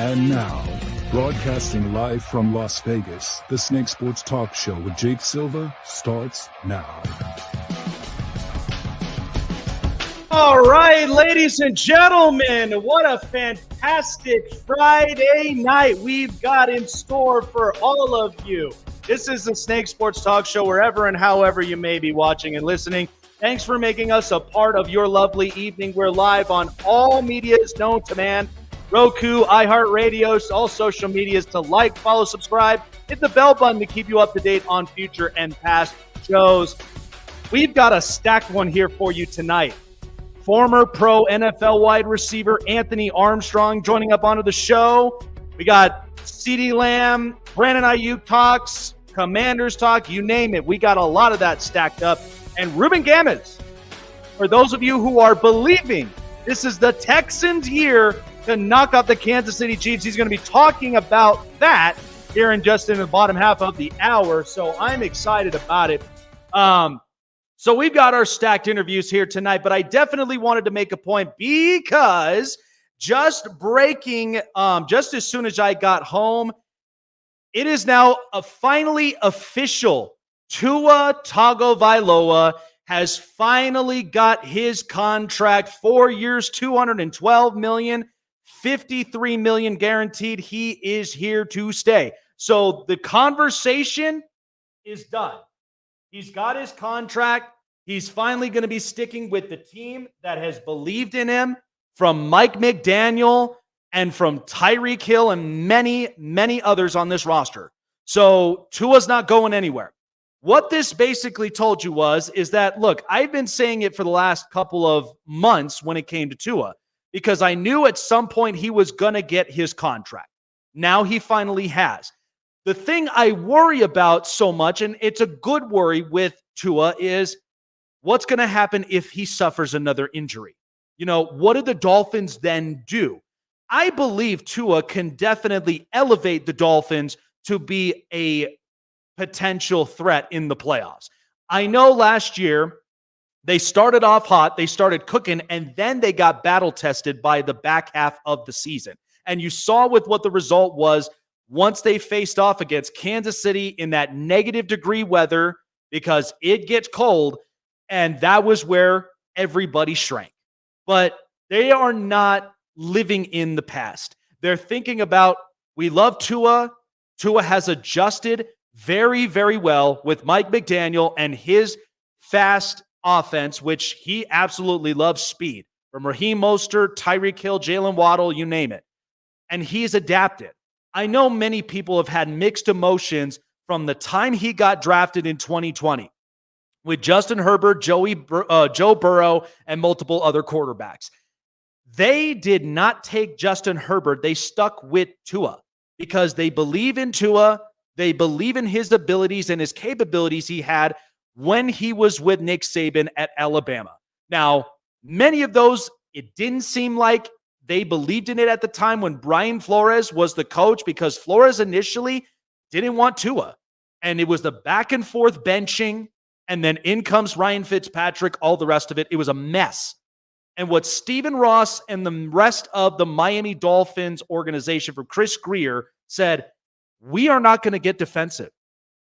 And now, broadcasting live from Las Vegas, the Snake Sports Talk Show with Jake Silva starts now. All right, ladies and gentlemen, what a fantastic Friday night we've got in store for all of you. This is the Snake Sports Talk Show, wherever and however you may be watching and listening. Thanks for making us a part of your lovely evening. We're live on all medias known to man. Roku, iHeartRadio, all social medias to like, follow, subscribe. Hit the bell button to keep you up to date on future and past shows. We've got a stacked one here for you tonight. Former pro NFL wide receiver Anthony Armstrong joining up onto the show. We got CeeDee Lamb, Brandon Ayuk talks, Commanders talk, you name it. We got a lot of that stacked up. And Ruben Gamez, for those of you who are believing this is the Texans' year to knock out the Kansas City Chiefs, he's going to be talking about that here in the bottom half of the hour. So I'm excited about it. So we've got our stacked interviews here tonight, but I definitely wanted to make a point because just breaking, just as soon as I got home, it is now finally official. Tua Tagovailoa has finally got his contract, 4 years, $212 million, $53 million guaranteed. He is here to stay. So the conversation is done. He's got his contract. He's finally going to be sticking with the team that has believed in him, from Mike McDaniel and from Tyreek Hill and many, many others on this roster. So Tua's not going anywhere. What this basically told you is that, look, I've been saying it for the last couple of months when it came to Tua, because I knew at some point he was going to get his contract. Now he finally has. The thing I worry about so much, and it's a good worry with Tua, is what's going to happen if he suffers another injury? You know, what do the Dolphins then do? I believe Tua can definitely elevate the Dolphins to be a potential threat in the playoffs. I know last year they started off hot, they started cooking, and then they got battle tested by the back half of the season. And you saw with what the result was once they faced off against Kansas City in that negative-degree weather, because it gets cold, and that was where everybody shrank. But they are not living in the past. They're thinking about, we love Tua. Tua has adjusted very, very well with Mike McDaniel and his fast offense, which he absolutely loves speed. From Raheem Mostert, Tyreek Hill, Jalen Waddle, you name it. And he's adapted. I know many people have had mixed emotions from the time he got drafted in 2020 with Justin Herbert, Joe Burrow, and multiple other quarterbacks. They did not take Justin Herbert. They stuck with Tua because they believe in Tua. They believe in his abilities and his capabilities he had when he was with Nick Saban at Alabama. Now, many of those, it didn't seem like they believed in it at the time when Brian Flores was the coach, because Flores initially didn't want Tua. And it was the back and forth benching, and then in comes Ryan Fitzpatrick, all the rest of it. It was a mess. And what Stephen Ross and the rest of the Miami Dolphins organization from Chris Grier said, we are not going to get defensive.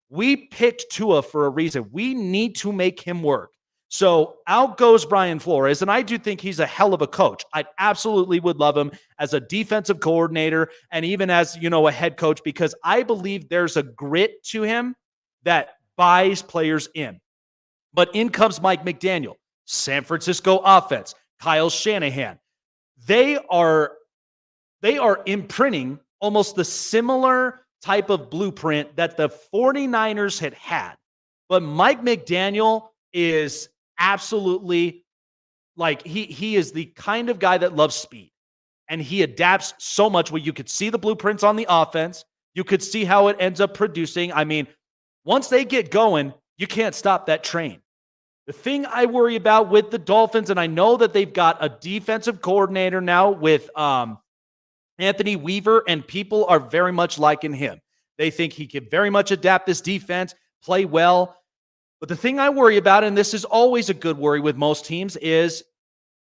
We picked Tua for a reason. We need to make him work. So out goes Brian Flores, and I do think he's a hell of a coach. I absolutely would love him as a defensive coordinator and even as, a head coach, because I believe there's a grit to him that buys players in. But in comes Mike McDaniel, San Francisco offense, Kyle Shanahan. They are imprinting almost the similar type of blueprint that the 49ers had. But Mike McDaniel is absolutely he is the kind of guy that loves speed. And he adapts so much where you could see the blueprints on the offense. You could see how it ends up producing. I mean, once they get going, you can't stop that train. The thing I worry about with the Dolphins, and I know that they've got a defensive coordinator now with Anthony Weaver, and people are very much liking him. They think he can very much adapt this defense, play well. But the thing I worry about, and this is always a good worry with most teams, is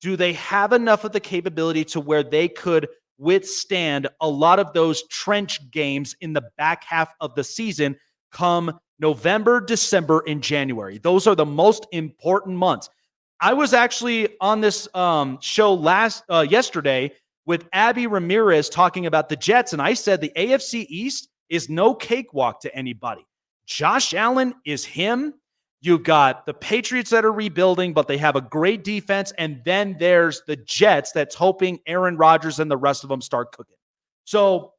do they have enough of the capability to where they could withstand a lot of those trench games in the back half of the season come November, December, and January. Those are the most important months. I was actually on this show yesterday with Abby Ramirez talking about the Jets, and I said the AFC East is no cakewalk to anybody. Josh Allen is him. You've got the Patriots that are rebuilding, but they have a great defense. And then there's the Jets that's hoping Aaron Rodgers and the rest of them start cooking. So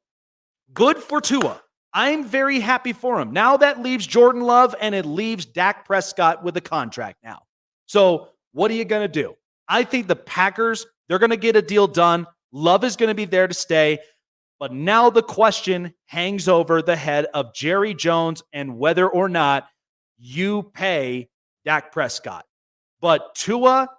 good for Tua. I'm very happy for him. Now that leaves Jordan Love and it leaves Dak Prescott with a contract now. So what are you going to do? I think the Packers, they're going to get a deal done. Love is going to be there to stay. But now the question hangs over the head of Jerry Jones and whether or not you pay Dak Prescott. But Tua,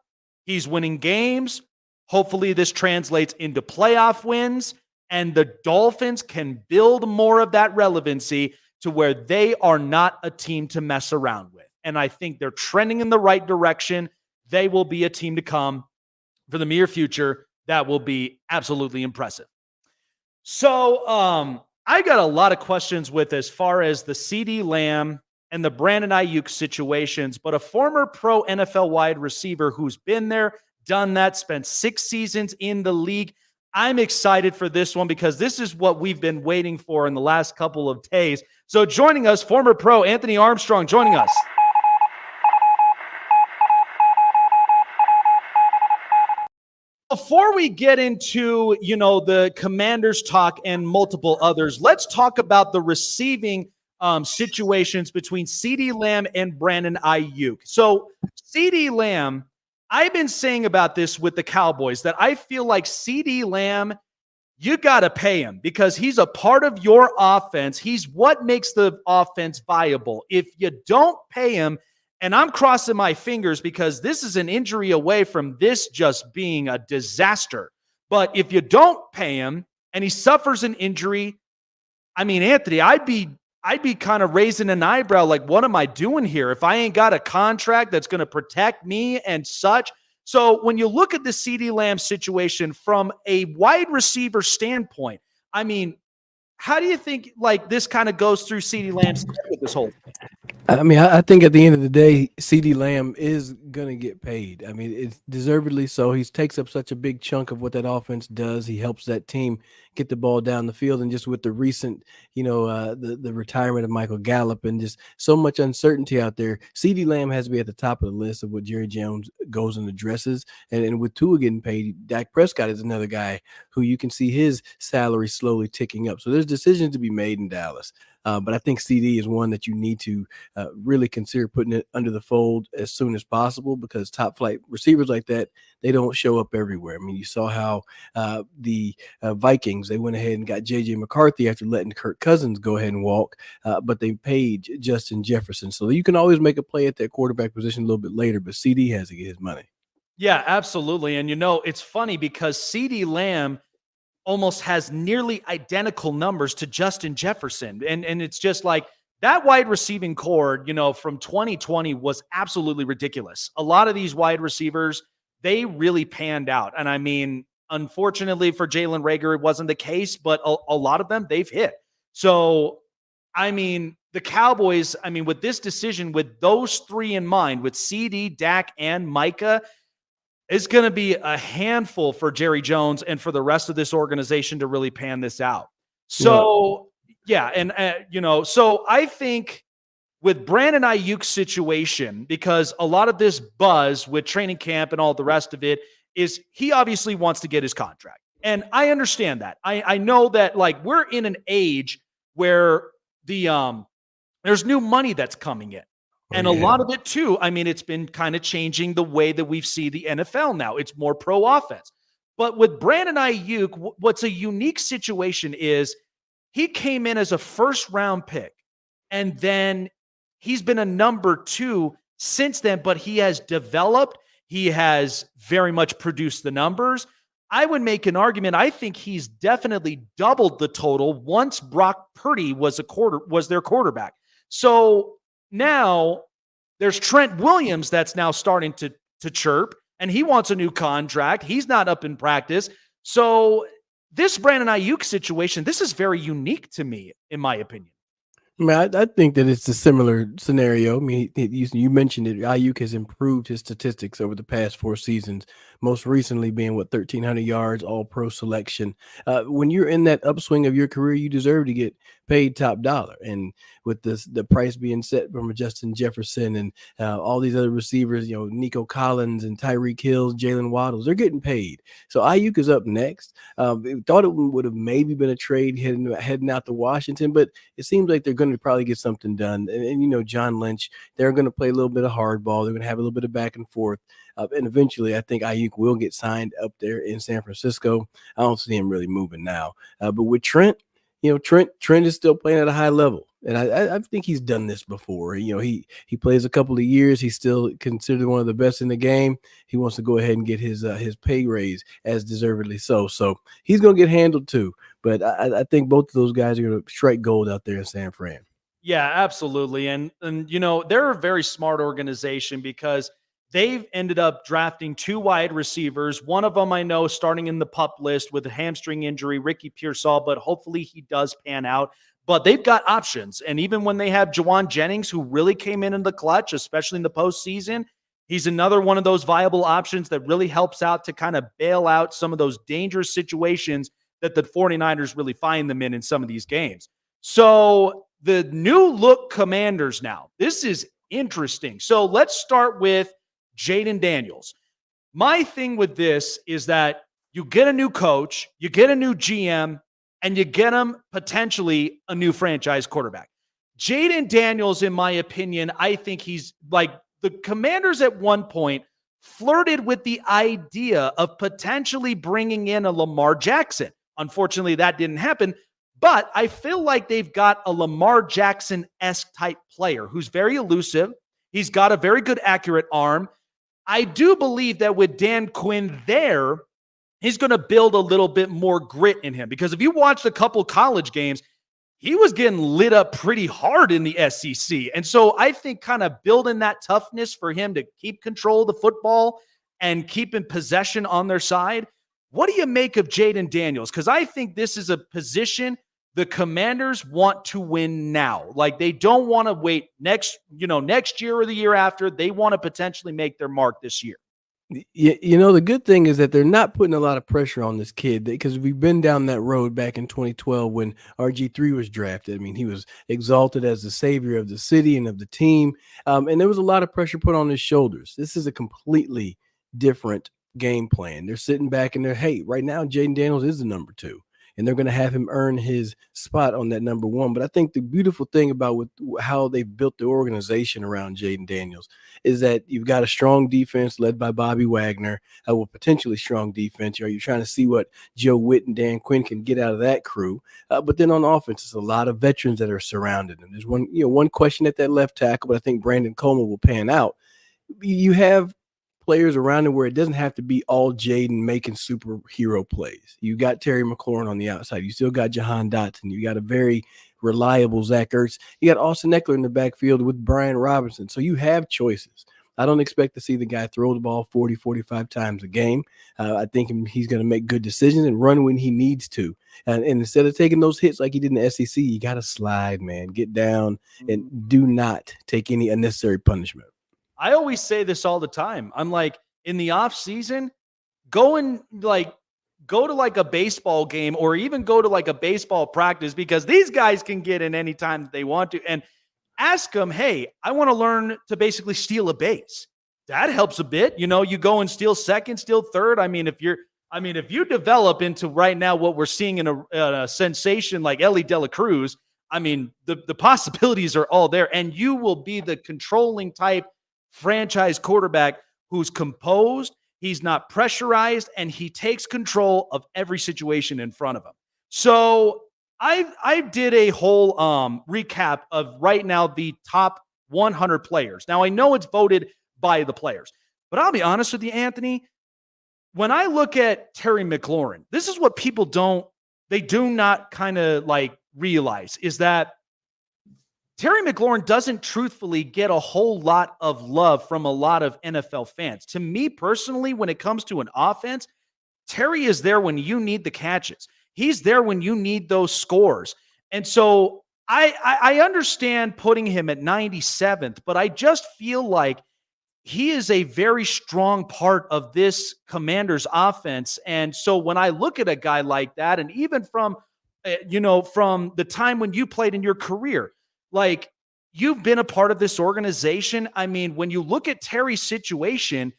he's winning games. Hopefully this translates into playoff wins, and the Dolphins can build more of that relevancy to where they are not a team to mess around with. And I think they're trending in the right direction. They will be a team to come for the near future that will be absolutely impressive. So I got a lot of questions with as far as the CeeDee Lamb and the Brandon Ayuk situations, but a former pro NFL wide receiver who's been there, done that, spent 6 seasons in the league. I'm excited for this one because this is what we've been waiting for in the last couple of days. So joining us, former pro Anthony Armstrong joining us. Before we get into, the Commanders talk and multiple others, let's talk about the receiving situations between CeeDee Lamb and Brandon Ayuk. So CeeDee Lamb, I've been saying about this with the Cowboys that I feel like CeeDee Lamb, you got to pay him because he's a part of your offense. He's what makes the offense viable. If you don't pay him, and I'm crossing my fingers because this is an injury away from this just being a disaster. But if you don't pay him and he suffers an injury, I mean, Anthony, I'd be kind of raising an eyebrow like, what am I doing here if I ain't got a contract that's going to protect me and such? So when you look at the CeeDee Lamb situation from a wide receiver standpoint, I mean, how do you think like this kind of goes through CeeDee Lamb's head with this whole thing? I mean, I think at the end of the day, CeeDee Lamb is going to get paid. I mean, it's deservedly so. He takes up such a big chunk of what that offense does. He helps that team get the ball down the field. And just with the recent, the retirement of Michael Gallup and just so much uncertainty out there, CeeDee Lamb has to be at the top of the list of what Jerry Jones goes and addresses. And with Tua getting paid, Dak Prescott is another guy who you can see his salary slowly ticking up. So there's decisions to be made in Dallas. But I think CD is one that you need to really consider putting it under the fold as soon as possible because top flight receivers like that, they don't show up everywhere. I mean, you saw how the Vikings, they went ahead and got J.J. McCarthy after letting Kirk Cousins go ahead and walk, but they paid Justin Jefferson. So you can always make a play at that quarterback position a little bit later, but CD has to get his money. Yeah, absolutely. And, it's funny because CeeDee Lamb almost has nearly identical numbers to Justin Jefferson. And it's just like that wide receiving core, from 2020 was absolutely ridiculous. A lot of these wide receivers, they really panned out. And I mean, unfortunately for Jalen Reagor, it wasn't the case, but a lot of them, they've hit. So, I mean, the Cowboys, with this decision, with those 3 in mind, with CD, Dak, and Micah, it's going to be a handful for Jerry Jones and for the rest of this organization to really pan this out. So, so I think with Brandon Ayuk's situation, because a lot of this buzz with training camp and all the rest of it is he obviously wants to get his contract. And I understand that. I know that like we're in an age where there's new money that's coming in. And a lot of it too, it's been kind of changing the way that we see the NFL now. It's more pro offense. But with Brandon Ayuk, what's a unique situation is he came in as a first-round pick, and then he's been a number 2 since then, but he has developed. He has very much produced the numbers. I would make an argument. I think he's definitely doubled the total once Brock Purdy was their quarterback. So now there's Trent Williams that's now starting to chirp, and he wants a new contract. He's not up in practice. So This Brandon Ayuk situation, this is very unique to me, in my opinion. I mean, I think that it's a similar scenario. I mean, you mentioned it. Ayuk has improved his statistics over the past 4 seasons, most recently being 1,300 yards, All Pro selection. When you're in that upswing of your career, you deserve to get paid top dollar. And with the price being set from Justin Jefferson and all these other receivers, Nico Collins and Tyreek Hill, Jalen Waddles, they're getting paid. So Ayuk is up next. Thought it would have maybe been a trade heading out to Washington, but it seems like they're going to probably get something done. And John Lynch, they're going to play a little bit of hardball. They're going to have a little bit of back and forth. And eventually, I think Ayuk will get signed up there in San Francisco. I don't see him really moving now. But with Trent, Trent is still playing at a high level. And I think he's done this before. He plays a couple of years. He's still considered one of the best in the game. He wants to go ahead and get his pay raise, as deservedly so. So he's going to get handled too. But I think both of those guys are going to strike gold out there in San Fran. Yeah, absolutely. And they're a very smart organization because they've ended up drafting 2 wide receivers. One of them I know starting in the PUP list with a hamstring injury, Ricky Pearsall, but hopefully he does pan out. But they've got options. And even when they have Jawan Jennings, who really came in the clutch, especially in the postseason, he's another one of those viable options that really helps out to kind of bail out some of those dangerous situations that the 49ers really find them in some of these games. So the new look Commanders now, this is interesting. So let's start with Jayden Daniels. My thing with this is that you get a new coach, you get a new GM, and you get him potentially a new franchise quarterback. Jayden Daniels, in my opinion, I think he's like the Commanders at one point flirted with the idea of potentially bringing in a Lamar Jackson. Unfortunately, that didn't happen. But I feel like they've got a Lamar Jackson-esque type player who's very elusive. He's got a very good, accurate arm. I do believe that with Dan Quinn there, he's going to build a little bit more grit in him. Because if you watched a couple college games, he was getting lit up pretty hard in the SEC. And so I think kind of building that toughness for him to keep control of the football and keep in possession on their side. What do you make of Jayden Daniels? Because I think this is a position the Commanders want to win now. Like they don't want to wait next year or the year after. They want to potentially make their mark this year. The good thing is that they're not putting a lot of pressure on this kid because we've been down that road back in 2012 when RG3 was drafted. I mean, he was exalted as the savior of the city and of the team. And there was a lot of pressure put on his shoulders. This is a completely different game plan. They're sitting back and hey, right now, Jayden Daniels is the number 2. And they're going to have him earn his spot on that number 1. But I think the beautiful thing about how they've built the organization around Jayden Daniels is that you've got a strong defense led by Bobby Wagner, with potentially strong defense. You're trying to see what Joe Witt and Dan Quinn can get out of that crew. But then on offense, it's a lot of veterans that are surrounded them. There's one question at that left tackle, but I think Brandon Coleman will pan out. You have players around him where it doesn't have to be all Jayden making superhero plays. You got Terry McLaurin on the outside. You still got Jahan Dotson. You got a very reliable Zach Ertz. You got Austin Eckler in the backfield with Brian Robinson. So you have choices. I don't expect to see the guy throw the ball 40, 45 times a game. I think he's going to make good decisions and run when he needs to. And instead of taking those hits like he did in the SEC, you got to slide, man. Get down and do not take any unnecessary punishment. I always say this all the time. I'm like, in the off season, go to like a baseball game or even go to like a baseball practice because these guys can get in anytime that they want to. And ask them, hey, I want to learn to basically steal a base. That helps a bit. You go and steal second, steal third. If you develop into right now what we're seeing in a sensation like Ellie De La Cruz, the possibilities are all there. And you will be the controlling type franchise quarterback who's composed, he's not pressurized, and he takes control of every situation in front of him. So I did a whole recap of right now the top 100 players. Now, I know it's voted by the players, but I'll be honest with you, Anthony. When I look at Terry McLaurin, this is what people do not kind of like realize is that Terry McLaurin doesn't truthfully get a whole lot of love from a lot of NFL fans. To me personally, when it comes to an offense, Terry is there when you need the catches. He's there when you need those scores. And so I understand putting him at 97th, but I just feel like he is a very strong part of this Commanders offense. And so when I look at a guy like that, and even from, from the time when you played in your career, like you've been a part of this organization. I mean, when you look at Terry's situation,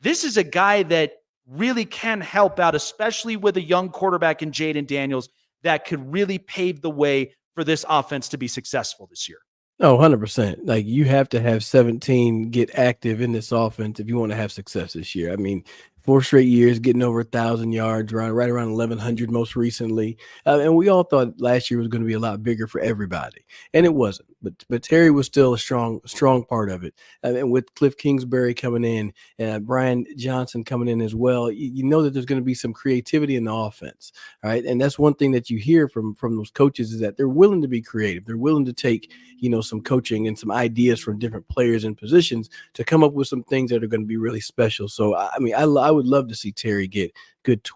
this is a guy that really can help out, especially with a young quarterback in Jaden Daniels that could really pave the way for this offense to be successful this year. Oh, 100%. Like you have to have 17 get active in this offense if you want to have success this year. I mean, 4 straight years getting over 1,000 yards, right around 1,100 most recently. And we all thought last year was going to be a lot bigger for everybody, and it wasn't. But Terry was still a strong part of it. And with Cliff Kingsbury coming in and Brian Johnson coming in as well, you know that there's going to be some creativity in the offense, right? And that's one thing that you hear from those coaches is that they're willing to be creative. They're willing to take some coaching and some ideas from different players and positions to come up with some things that are going to be really special. So I mean, I would love to see Terry get good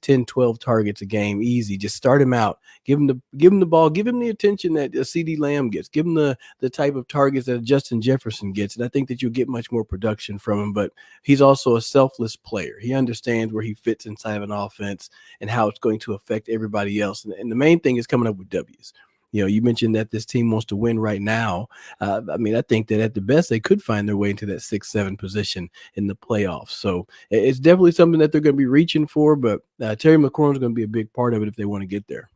10, 12 targets a game, easy. Just start him out, give him the ball, give him the attention that CeeDee Lamb gets, give him the type of targets that Justin Jefferson gets. And I think that you'll get much more production from him, but he's also a selfless player. He understands where he fits inside of an offense and how it's going to affect everybody else. And the main thing is coming up with W's. You mentioned that this team wants to win right now. I mean, I think that at the best, they could find their way into that 6-7 position in the playoffs. So it's definitely something that they're going to be reaching for, but Terry McLaurin is going to be a big part of it if they want to get there.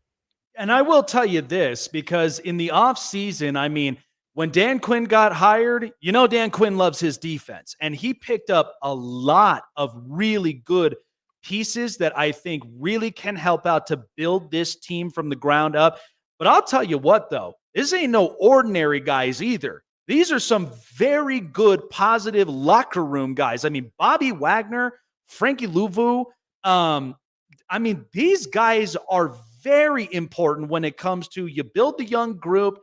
And I will tell you this, because in the offseason, I mean, when Dan Quinn got hired, Dan Quinn loves his defense, and he picked up a lot of really good pieces that I think really can help out to build this team from the ground up. But I'll tell you what, though, this ain't no ordinary guys either. These are some very good, positive locker room guys. I mean, Bobby Wagner, Frankie Louvu. I mean, these guys are very important when it comes to you build the young group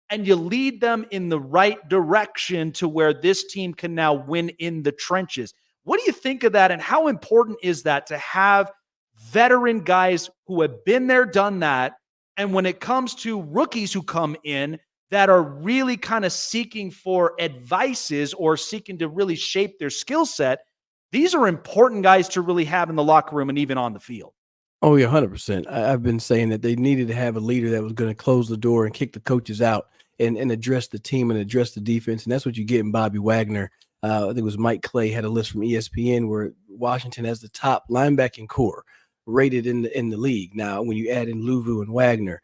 and you lead them in the right direction to where this team can now win in the trenches. What do you think of that, and how important is that to have veteran guys who have been there, done that? And when it comes to rookies who come in that are really kind of seeking for advices or seeking to really shape their skill set, these are important guys to really have in the locker room and even on the field. Oh, yeah, 100%. I've been saying that they needed to have a leader that was going to close the door and kick the coaches out and address the team and address the defense. And that's what you get in Bobby Wagner. I think it was Mike Clay had a list from ESPN where Washington has the top linebacking core rated in the league. Now, when you add in Louvu and Wagner,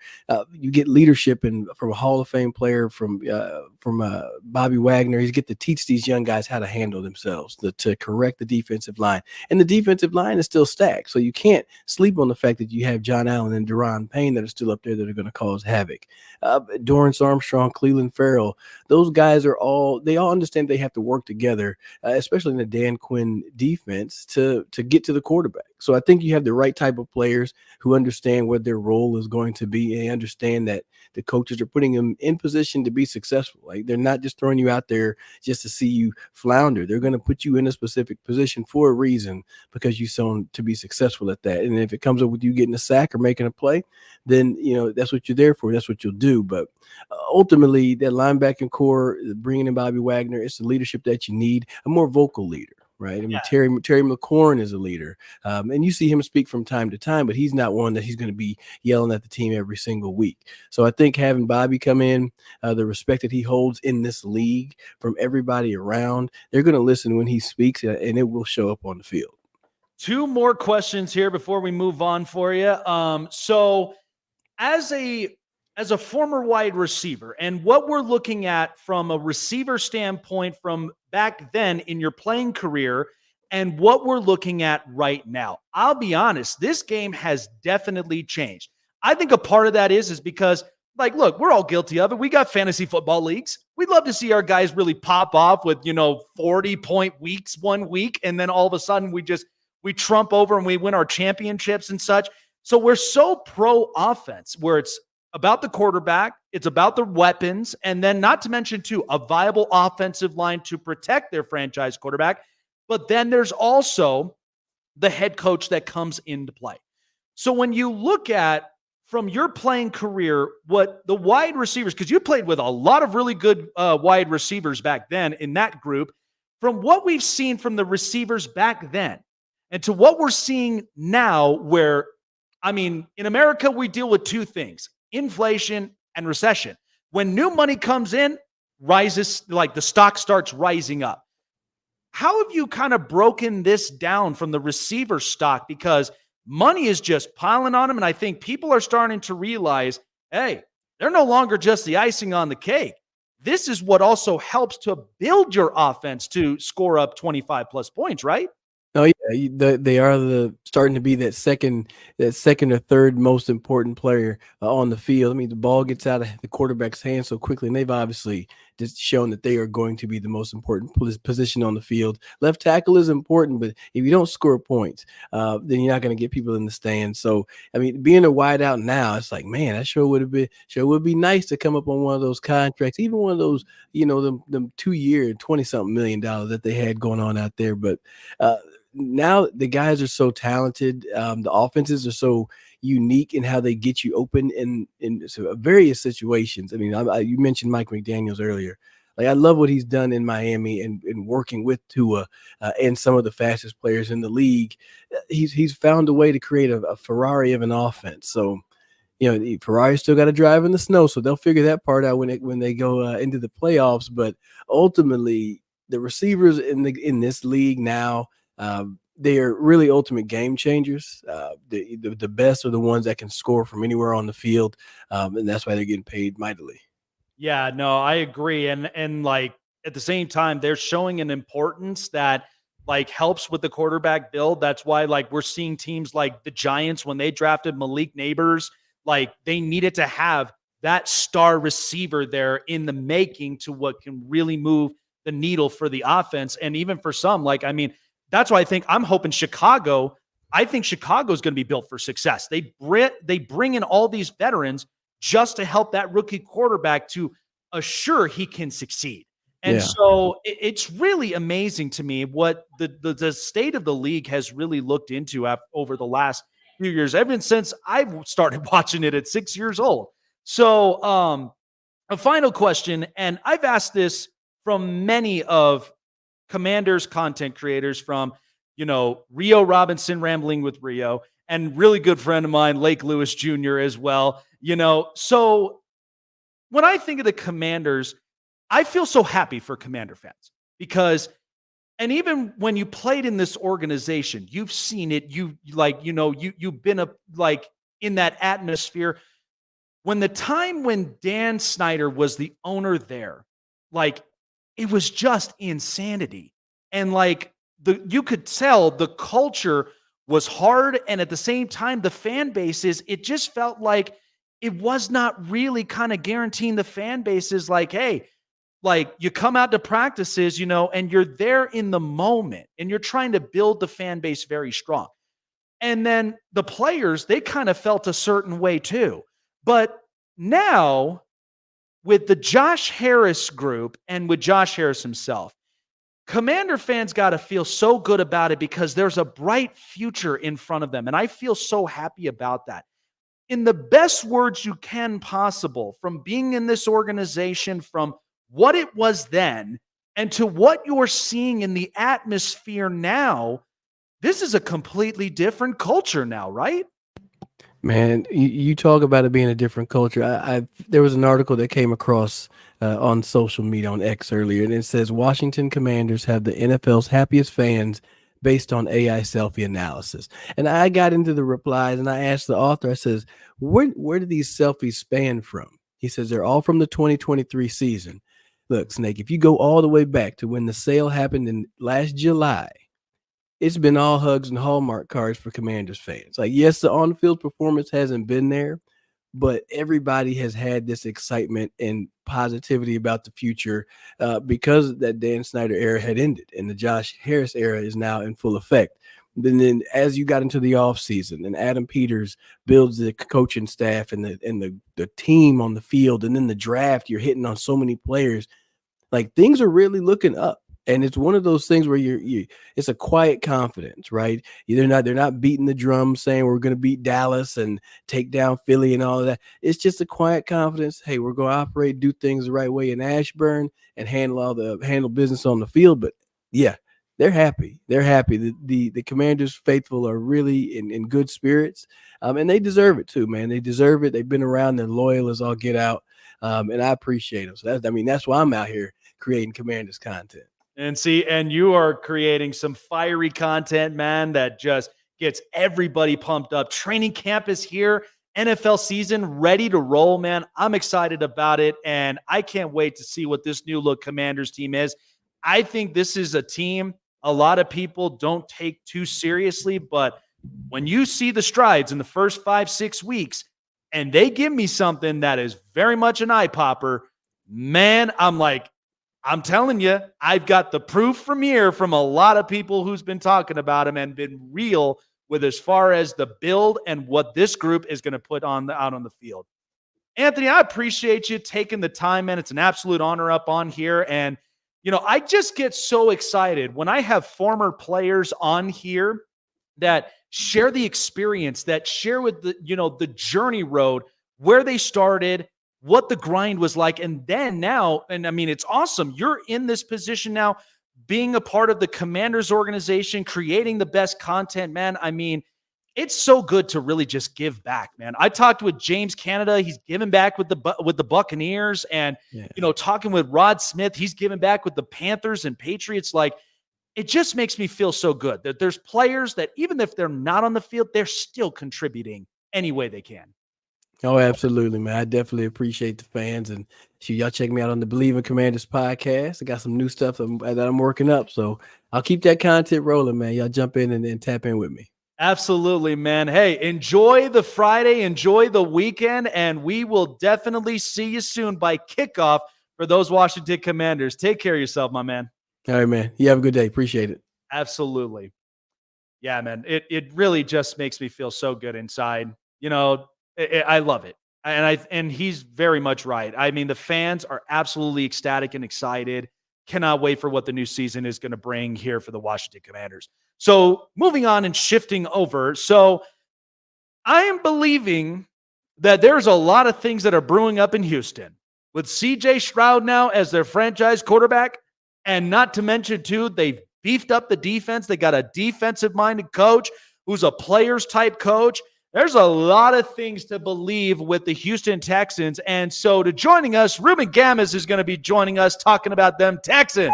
you get leadership from a Hall of Fame player from Bobby Wagner. He's get to teach these young guys how to handle themselves, to correct the defensive line. And the defensive line is still stacked. So you can't sleep on the fact that you have John Allen and Deron Payne that are still up there that are going to cause havoc. Dorrance Armstrong, Cleveland Farrell, those guys they all understand they have to work together, especially in the Dan Quinn defense to get to the quarterback. So I think you have the right type of players who understand what their role is going to be, and understand that the coaches are putting them in position to be successful. Like, they're not just throwing you out there just to see you flounder. They're going to put you in a specific position for a reason, because you've shown to be successful at that. And if it comes up with you getting a sack or making a play, then that's what you're there for. That's what you'll do. But ultimately, that linebacking core, bringing in Bobby Wagner, it's the leadership that you need, a more vocal leader. Right. I mean, yeah. Terry McLaurin is a leader, and you see him speak from time to time, but he's not one that he's going to be yelling at the team every single week. So I think having Bobby come in, the respect that he holds in this league from everybody around, they're going to listen when he speaks, and it will show up on the field. 2 more questions here before we move on for you. So as a former wide receiver, and what we're looking at from a receiver standpoint from back then in your playing career and what we're looking at right now, I'll be honest, this game has definitely changed. I think a part of that is because, look, we're all guilty of it. We got fantasy football leagues. We'd love to see our guys really pop off with, 40-point weeks one week, and then all of a sudden we trump over and we win our championships and such. So we're so pro offense, where it's about the quarterback, it's about the weapons, and then not to mention, too, a viable offensive line to protect their franchise quarterback. But then there's also the head coach that comes into play. So when you look at from your playing career, what the wide receivers, because you played with a lot of really good wide receivers back then in that group, from what we've seen from the receivers back then and to what we're seeing now, where, I mean, in America, we deal with two things: inflation and recession. When new money comes in, rises, like the stock starts rising up. How have you kind of broken this down from the receiver stock? Because money is just piling on them. And I think people are starting to realize, hey, they're no longer just the icing on the cake. This is what also helps to build your offense to score up 25 plus points, right? Oh yeah, they are starting to be that second or third most important player on the field. I mean, the ball gets out of the quarterback's hands so quickly, and they've obviously just shown that they are going to be the most important position on the field. Left tackle is important, but if you don't score points, then you're not going to get people in the stands. So, I mean, being a wideout now, it's like, man, that sure would be nice to come up on one of those contracts, even one of those, them 2-year, $20-something million that they had going on out there, but. Now the guys are so talented. The offenses are so unique in how they get you open in various situations. I mean, you mentioned Mike McDaniels earlier. Like, I love what he's done in Miami and working with Tua and some of the fastest players in the league. He's found a way to create a Ferrari of an offense. So, Ferrari still got to drive in the snow, so they'll figure that part out when they go into the playoffs. But ultimately, the receivers in this league now. They are really ultimate game changers. The best are the ones that can score from anywhere on the field, and that's why they're getting paid mightily. Yeah, no, I agree. And like at the same time, they're showing an importance that like helps with the quarterback build. That's why like we're seeing teams like the Giants when they drafted Malik Neighbors, like they needed to have that star receiver there in the making to what can really move the needle for the offense. And even for some, like, I mean, that's why I'm hoping Chicago. I think Chicago is going to be built for success. They bring in all these veterans just to help that rookie quarterback to assure he can succeed. And so it's really amazing to me what the state of the league has really looked into over the last few years, ever since I've started watching it at 6 years old. So a final question, and I've asked this from many of Commanders content creators, from, Rio Robinson, Rambling with Rio, and really good friend of mine, Lake Lewis Jr. as well. So when I think of the Commanders, I feel so happy for Commander fans because, and even when you played in this organization, you've seen it. You've been in that atmosphere. When Dan Snyder was the owner there, like, it was just insanity. And like you could tell the culture was hard. And at the same time, the fan bases, it just felt like it was not really kind of guaranteeing the fan bases like, hey, like you come out to practices, and you're there in the moment and you're trying to build the fan base very strong. And then the players, they kind of felt a certain way too. But now, with the Josh Harris group and with Josh Harris himself, Commander fans got to feel so good about it because there's a bright future in front of them. And I feel so happy about that. In the best words you can possible, from being in this organization, from what it was then and to what you're seeing in the atmosphere now, this is a completely different culture now, right? Man, you talk about it being a different culture. There was an article that came across on social media on X earlier, and it says Washington Commanders have the NFL's happiest fans based on AI selfie analysis. And I got into the replies and I asked the author, I says, where do these selfies span from? He says they're all from the 2023 season. Look, Snake, if you go all the way back to when the sale happened in last July, it's been all hugs and Hallmark cards for Commanders fans. Like, yes, the on-field performance hasn't been there, but everybody has had this excitement and positivity about the future because that Dan Snyder era had ended and the Josh Harris era is now in full effect. Then as you got into the offseason and Adam Peters builds the coaching staff and the team on the field, and then the draft, you're hitting on so many players, like things are really looking up. And it's one of those things where it's a quiet confidence, right? They're not beating the drum saying we're going to beat Dallas and take down Philly and all of that. It's just a quiet confidence. Hey, we're going to operate, do things the right way in Ashburn and handle business on the field. But yeah, they're happy. They're happy. The Commanders faithful are really in good spirits, and they deserve it too, man. They deserve it. They've been around. They're loyal as all get out, and I appreciate them. So that's why I'm out here creating Commanders content. And you are creating some fiery content, man, that just gets everybody pumped up. Training camp is here. NFL season ready to roll, man. I'm excited about it, and I can't wait to see what this new look Commanders team is. I think this is a team a lot of people don't take too seriously, but when you see the strides in the first 5-6 weeks and they give me something that is very much an eye popper, man, I'm telling you, I've got the proof from here from a lot of people who's been talking about him and been real with as far as the build and what this group is going to put out on the field. Anthony, I appreciate you taking the time, man. It's an absolute honor up on here. And, I just get so excited when I have former players on here that share the experience, that share with the journey road, where they started, what the grind was like. And then now, and I mean, it's awesome. You're in this position now, being a part of the Commanders organization, creating the best content, man. I mean, it's so good to really just give back, man. I talked with James Canada. He's giving back with the Buccaneers, and talking with Rod Smith, he's giving back with the Panthers and Patriots. Like, it just makes me feel so good that there's players that even if they're not on the field, they're still contributing any way they can. Oh, absolutely, man. I definitely appreciate the fans, and y'all check me out on the Bleav in Commanders podcast. I got some new stuff that I'm working up, so I'll keep that content rolling, man. Y'all jump in and tap in with me. Absolutely, man. Hey, enjoy the Friday, enjoy the weekend, and we will definitely see you soon by kickoff for those Washington Commanders. Take care of yourself, my man. All right, man. You have a good day. Appreciate it. Absolutely. Yeah, man. It really just makes me feel so good inside. I love it. And he's very much right. I mean, the fans are absolutely ecstatic and excited. Cannot wait for what the new season is going to bring here for the Washington Commanders. So moving on and shifting over. So I am believing that there's a lot of things that are brewing up in Houston with CJ Stroud now as their franchise quarterback. And not to mention, too, they've beefed up the defense. They got a defensive-minded coach who's a players type coach. There's a lot of things to believe with the Houston Texans. And so joining us, Ruben Gamez is going to be joining us talking about them Texans.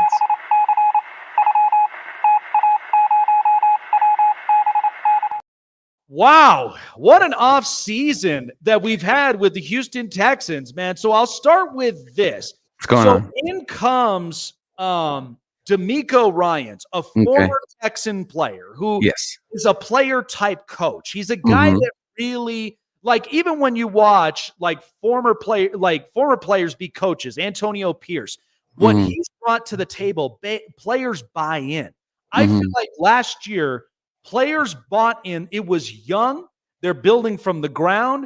Wow, what an off season that we've had with the Houston Texans, man. So I'll start with this. What's going on? In comes DeMeco Ryans, a former Texan player who is a player-type coach. He's a guy that really, even when you watch former players be coaches, Antonio Pierce, what he's brought to the table, players buy in. I feel like last year, players bought in. It was young. They're building from the ground.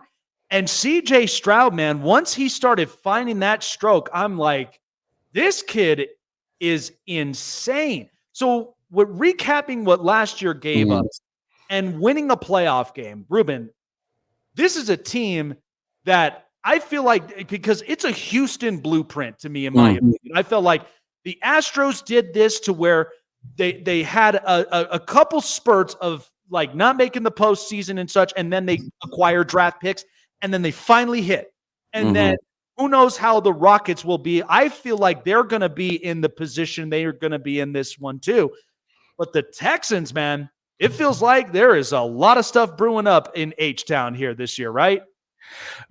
And CJ Stroud, man, once he started finding that stroke, I'm like, this kid is insane. So recapping what last year gave us and winning a playoff game, Ruben, this is a team that I feel like, because it's a Houston blueprint to me, in my opinion. I felt like the Astros did this to where they had a couple spurts of not making the postseason and such, and then they acquired draft picks, and then they finally hit. And then who knows how the Rockets will be. I feel like they're going to be in the position they are going to be in this one too. But the Texans, man, it feels like there is a lot of stuff brewing up in H-Town here this year, right?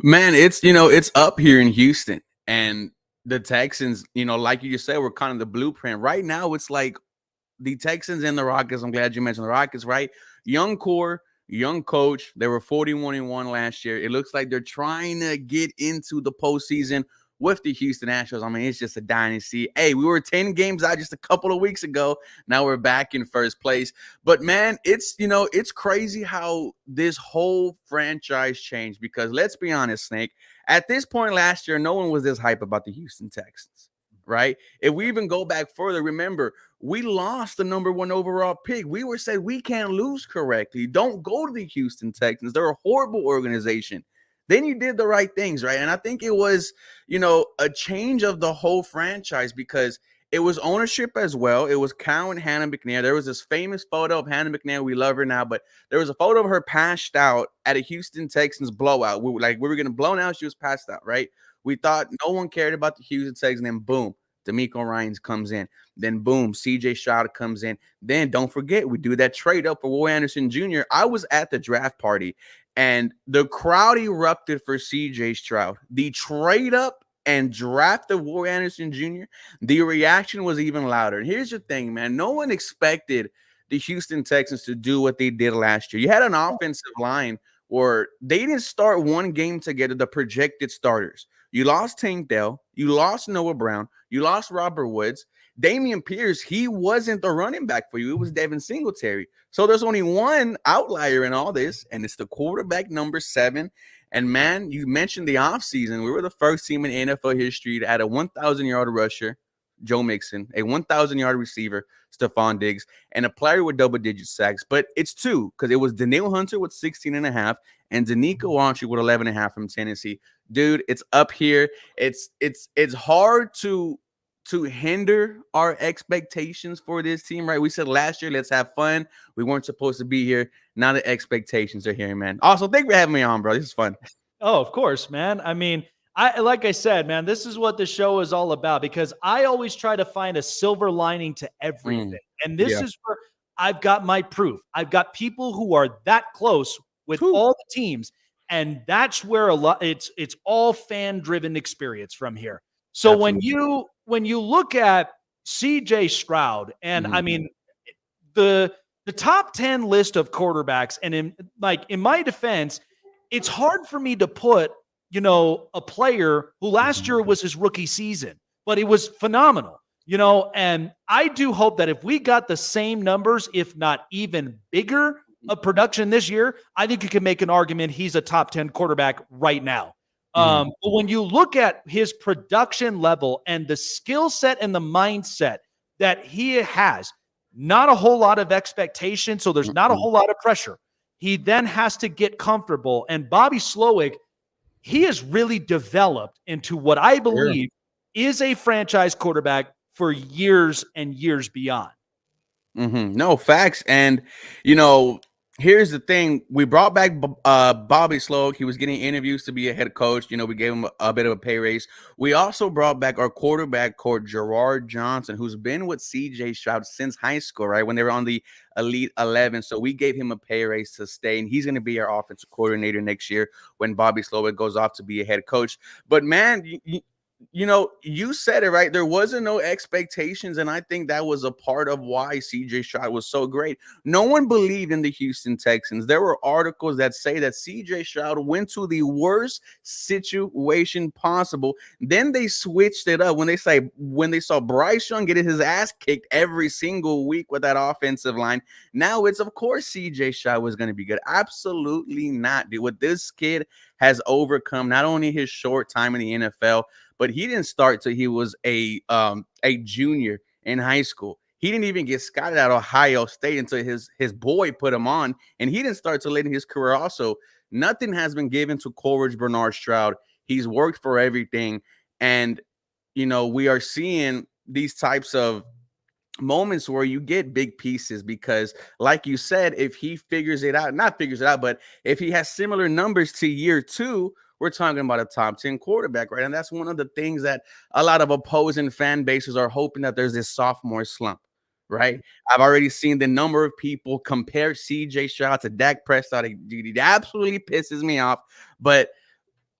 Man, it's up here in Houston. And the Texans, like you just said, we're kind of the blueprint. Right now, it's like the Texans and the Rockets. I'm glad you mentioned the Rockets, right? Young core, young coach. They were 41-1 last year. It looks like they're trying to get into the postseason with the Houston Astros. I mean, it's just a dynasty. Hey, we were 10 games out just a couple of weeks ago. Now we're back in first place. But man, it's crazy how this whole franchise changed, because let's be honest, Snake, at this point last year, no one was this hype about the Houston Texans. right? If we even go back further, remember, we lost the number 1 overall pick. We were said we can't lose correctly. Don't go to the Houston Texans. They're a horrible organization. Then you did the right things, right? And I think it was, a change of the whole franchise because it was ownership as well. It was Kyle and Hannah McNair. There was this famous photo of Hannah McNair. We love her now, but there was a photo of her passed out at a Houston Texans blowout. We were going to blow out. She was passed out, right? We thought no one cared about the Houston Texans. And then boom, D'Amico Ryans comes in. Then boom, CJ Stroud comes in. Then don't forget, we do that trade up for Will Anderson Jr. I was at the draft party and the crowd erupted for CJ Stroud. The trade up and draft of Will Anderson Jr., the reaction was even louder. And here's the thing, man. No one expected the Houston Texans to do what they did last year. You had an offensive line where they didn't start one game together, the projected starters. You lost Tank Dell. You lost Noah Brown. You lost Robert Woods. Damian Pierce, he wasn't the running back for you. It was Devin Singletary. So there's only one outlier in all this, and it's the quarterback number 7. And, man, you mentioned the offseason. We were the first team in NFL history to add a 1,000-yard rusher, Joe Mixon, a 1,000-yard receiver, Stephon Diggs, and a player with double-digit sacks. But it's 2 because it was Danielle Hunter with 16.5 and Danico Autry with 11.5 from Tennessee. Dude, it's up here. It's hard to hinder our expectations for this team, right? We said last year, let's have fun. We weren't supposed to be here. Now the expectations are here, man. Also, thank you for having me on, bro. This is fun. Oh, of course, man. I mean, like I said, man, this is what the show is all about because I always try to find a silver lining to everything. And this is where I've got my proof. I've got people who are that close with all the teams. And that's where it's all fan-driven experience from here. So when you look at CJ Stroud, and I mean, the top 10 list of quarterbacks, and in my defense, it's hard for me to put, a player who last year was his rookie season, but it was phenomenal, and I do hope that if we got the same numbers, if not even bigger of production this year, I think you can make an argument he's a top 10 quarterback right now. But when you look at his production level and the skill set and the mindset that he has, not a whole lot of expectation, so there's not a whole lot of pressure. He then has to get comfortable. And Bobby Slowick, he has really developed into what I believe is a franchise quarterback for years and years beyond. No, facts. And, here's the thing. We brought back Bobby Slowick. He was getting interviews to be a head coach. We gave him a bit of a pay raise. We also brought back our quarterback coach, Gerard Johnson, who's been with CJ Stroud since high school, right, when they were on the Elite 11. So we gave him a pay raise to stay, and he's going to be our offensive coordinator next year when Bobby Slowick goes off to be a head coach. But, man, you said it right. There wasn't no expectations, and I think that was a part of why CJ Stroud was so great. No one believed in the Houston Texans. There were articles that say that CJ Stroud went to the worst situation possible. Then they switched it up when they saw Bryce Young getting his ass kicked every single week with that offensive line. Now it's, of course, CJ Stroud was going to be good. Absolutely not, dude. What this kid has overcome, not only his short time in the NFL, but he didn't start till he was a junior in high school. He didn't even get scouted at Ohio State until his boy put him on, and he didn't start till late in his career also. Nothing has been given to Coleridge Bernard Stroud. He's worked for everything, and, we are seeing these types of moments where you get big pieces because, like you said, if he but if he has similar numbers to year 2, we're talking about a top 10 quarterback, right? And that's one of the things that a lot of opposing fan bases are hoping, that there's this sophomore slump, right? I've already seen the number of people compare CJ Stroud to Dak Prescott. It absolutely pisses me off. But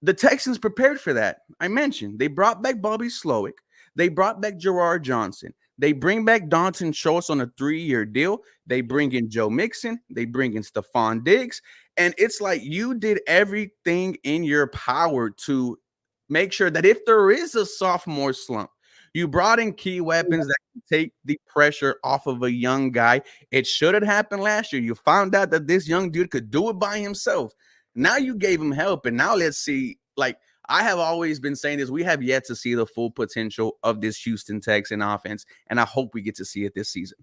the Texans prepared for that. I mentioned they brought back Bobby Slowick. They brought back Gerard Johnson. They bring back Dalton Schultz on a 3-year deal. They bring in Joe Mixon. They bring in Stephon Diggs. And it's like you did everything in your power to make sure that if there is a sophomore slump, you brought in key weapons that can take the pressure off of a young guy. It should have happened last year. You found out that this young dude could do it by himself. Now you gave him help. And now let's see, I have always been saying this. We have yet to see the full potential of this Houston Texan offense, and I hope we get to see it this season.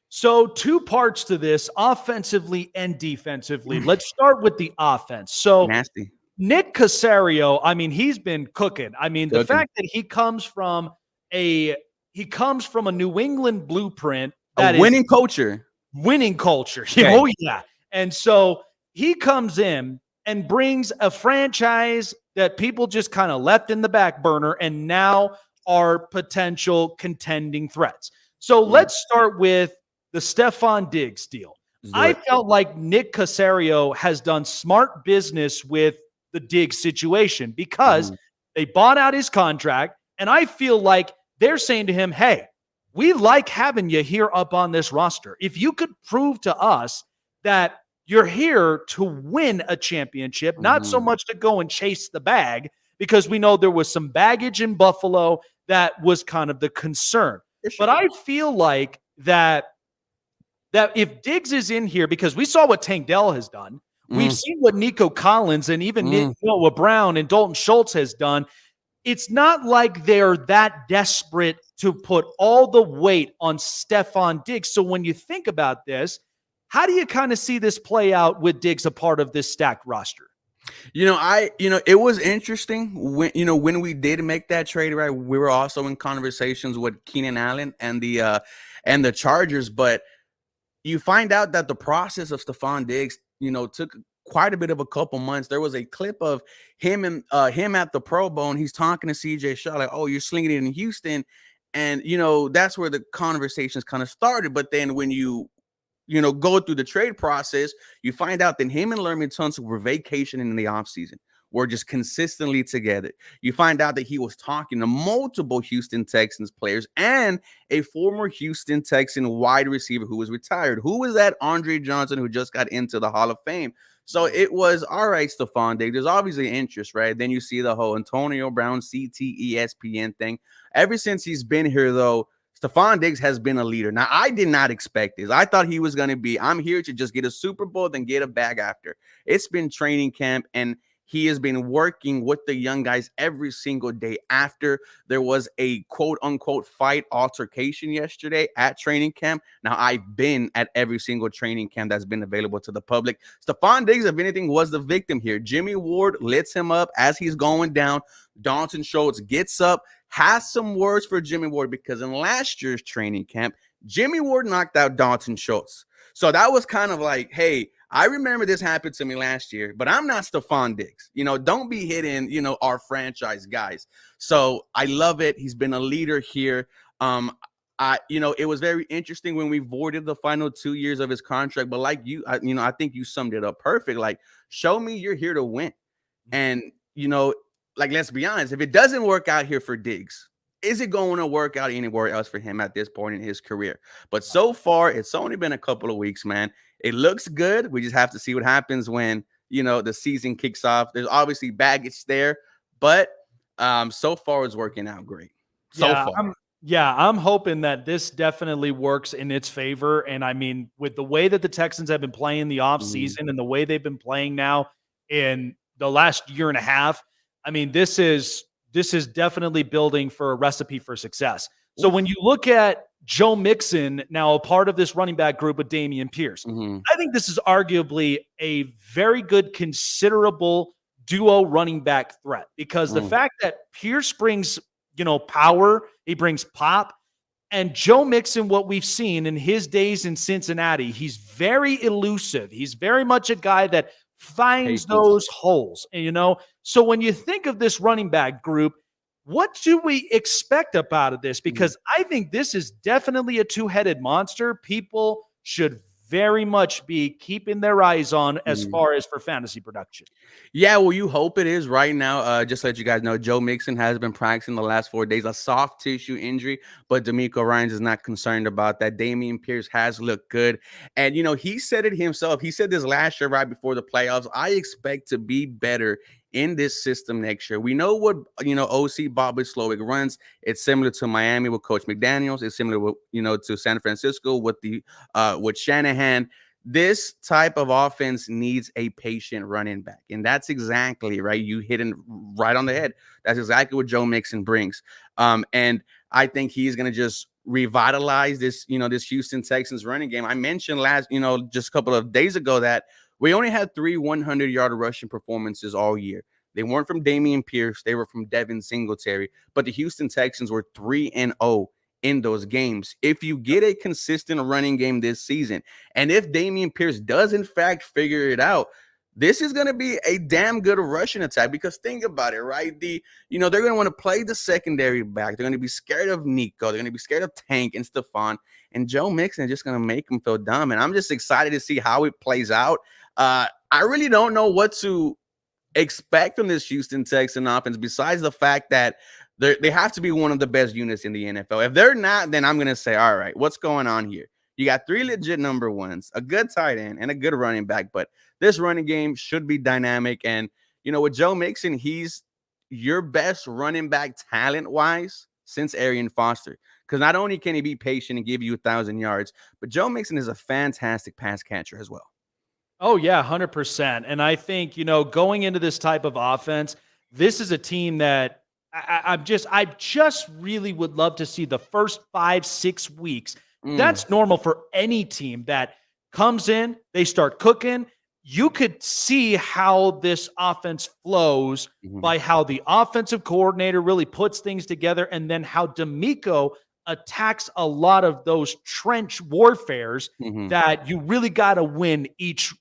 So 2 parts to this, offensively and defensively. Let's start with the offense. So Nasty. Nick Caserio, I mean, he's been cooking. I mean, the fact that he comes from a New England blueprint, that a winning culture. Winning culture. Yeah. Oh, yeah. And so he comes in and brings a franchise that people just kind of left in the back burner and now are potential contending threats. So let's start with the Stephon Diggs deal. I felt like Nick Caserio has done smart business with the Diggs situation because they bought out his contract, and I feel like they're saying to him, hey, we like having you here up on this roster. If you could prove to us that you're here to win a championship, not so much to go and chase the bag, because we know there was some baggage in Buffalo that was kind of the concern. But I feel like that if Diggs is in here, because we saw what Tank Dell has done, we've seen what Nico Collins and even Noah Brown and Dalton Schultz has done. It's not like they're that desperate to put all the weight on Stephon Diggs. So when you think about this, how do you kind of see this play out with Diggs a part of this stacked roster? It was interesting when we did make that trade, right? We were also in conversations with Keenan Allen and the Chargers, but you find out that the process of Stephon Diggs, took quite a bit of a couple months. There was a clip of him at the Pro Bowl, and he's talking to CJ Shaw like, "Oh, you're slinging it in Houston," and that's where the conversations kind of started. But then when you go through the trade process, you find out that him and Lerman Tunsil were vacationing in the offseason. We're just consistently together. You find out that he was talking to multiple Houston Texans players and a former Houston Texan wide receiver who was retired. Who was that? Andre Johnson, who just got into the Hall of Fame. So it was, all right, Stephon Diggs. There's obviously interest, right? Then you see the whole Antonio Brown, CTESPN thing. Ever since he's been here, though, Stephon Diggs has been a leader. Now, I did not expect this. I thought he was going to be, I'm here to just get a Super Bowl, then get a bag after. It's been training camp, and he has been working with the young guys every single day after there was a quote-unquote fight altercation yesterday at training camp. Now, I've been at every single training camp that's been available to the public. Stephon Diggs, if anything, was the victim here. Jimmy Ward lifts him up as he's going down. Dalton Schultz gets up, has some words for Jimmy Ward, because in last year's training camp, Jimmy Ward knocked out Dalton Schultz. So that was kind of like, hey, I remember this happened to me last year, but I'm not Stephon Diggs. Don't be hitting, our franchise guys. So I love it. He's been a leader here. It was very interesting when we voided the final 2 years of his contract. But like you, I think you summed it up perfect. Like, show me you're here to win. And, let's be honest, if it doesn't work out here for Diggs, is it going to work out anywhere else for him at this point in his career? But so far, it's only been a couple of weeks, man. It looks good. We just have to see what happens when, the season kicks off. There's obviously baggage there, but so far it's working out great. I'm hoping that this definitely works in its favor. And I mean, with the way that the Texans have been playing the offseason and the way they've been playing now in the last year and a half, I mean, this is definitely building for a recipe for success. So when you look at Joe Mixon, now a part of this running back group with Dameon Pierce, I think this is arguably a very good, considerable duo running back threat, because the fact that Pierce brings, power, he brings pop, and Joe Mixon, what we've seen in his days in Cincinnati, he's very elusive. He's very much a guy that finds those holes, and so when you think of this running back group, what do we expect up out of this? Because I think this is definitely a two-headed monster. People should very much be keeping their eyes on as far as for fantasy production. Yeah, well, you hope it is right now. Just to let you guys know, Joe Mixon has been practicing the last 4 days, a soft tissue injury, but D'Amico Ryans is not concerned about that. Dameon Pierce has looked good. And, he said it himself. He said this last year right before the playoffs. I expect to be better in this system next year. We know what, OC Bobby Slowick runs. It's similar to Miami with Coach McDaniels. It's similar with, to San Francisco with with Shanahan. this type of offense needs a patient running back. And that's exactly right. You hit it right on the head. That's exactly what Joe Mixon brings. And I think he's going to just revitalize this, this Houston Texans running game. I mentioned just a couple of days ago that we only had 3 100-yard rushing performances all year. They weren't from Dameon Pierce. They were from Devin Singletary. But the Houston Texans were 3-0 in those games. If you get a consistent running game this season, and if Dameon Pierce does in fact figure it out, this is going to be a damn good rushing attack. Because think about it, right? They're going to want to play the secondary back. They're going to be scared of Nico. They're going to be scared of Tank and Stephon. And Joe Mixon is just going to make them feel dumb. And I'm just excited to see how it plays out. I really don't know what to expect from this Houston Texan offense, besides the fact that they have to be one of the best units in the NFL. If they're not, then I'm going to say, all right, what's going on here? You got 3 legit number ones, a good tight end, and a good running back. But this running game should be dynamic. And, with Joe Mixon, he's your best running back talent-wise since Arian Foster. Because not only can he be patient and give you 1,000 yards, but Joe Mixon is a fantastic pass catcher as well. Oh, yeah, 100%. And I think, going into this type of offense, this is a team that I just really would love to see the first 5-6 weeks. That's normal for any team that comes in, they start cooking. You could see how this offense flows by how the offensive coordinator really puts things together, and then how D'Amico attacks a lot of those trench warfares that you really got to win each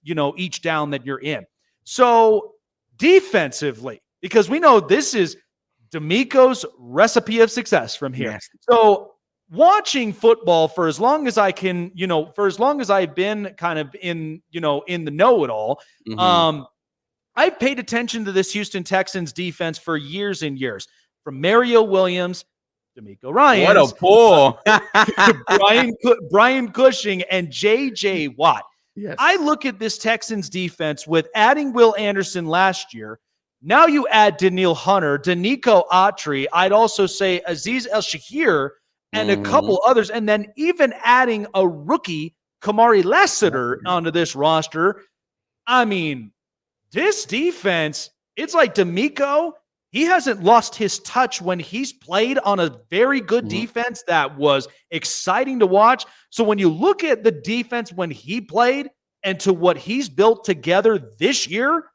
down that you're in. So defensively, because we know this is D'Amico's recipe of success from here. Yes. So watching football for as long as I can, for as long as I've been kind of in the know-it-all, I've paid attention to this Houston Texans defense for years and years. From Mario Williams, D'Amico Ryans, what a pull! Brian Cushing, and J.J. Watt. Yes. I look at this Texans defense with adding Will Anderson last year. Now you add Danielle Hunter, Danico Autry. I'd also say Azeez El-Shahir and a couple others. And then even adding a rookie, Kamari Lassiter, onto this roster. I mean, this defense, it's like D'Amico, he hasn't lost his touch when he's played on a very good defense that was exciting to watch. So when you look at the defense when he played and to what he's built together this year,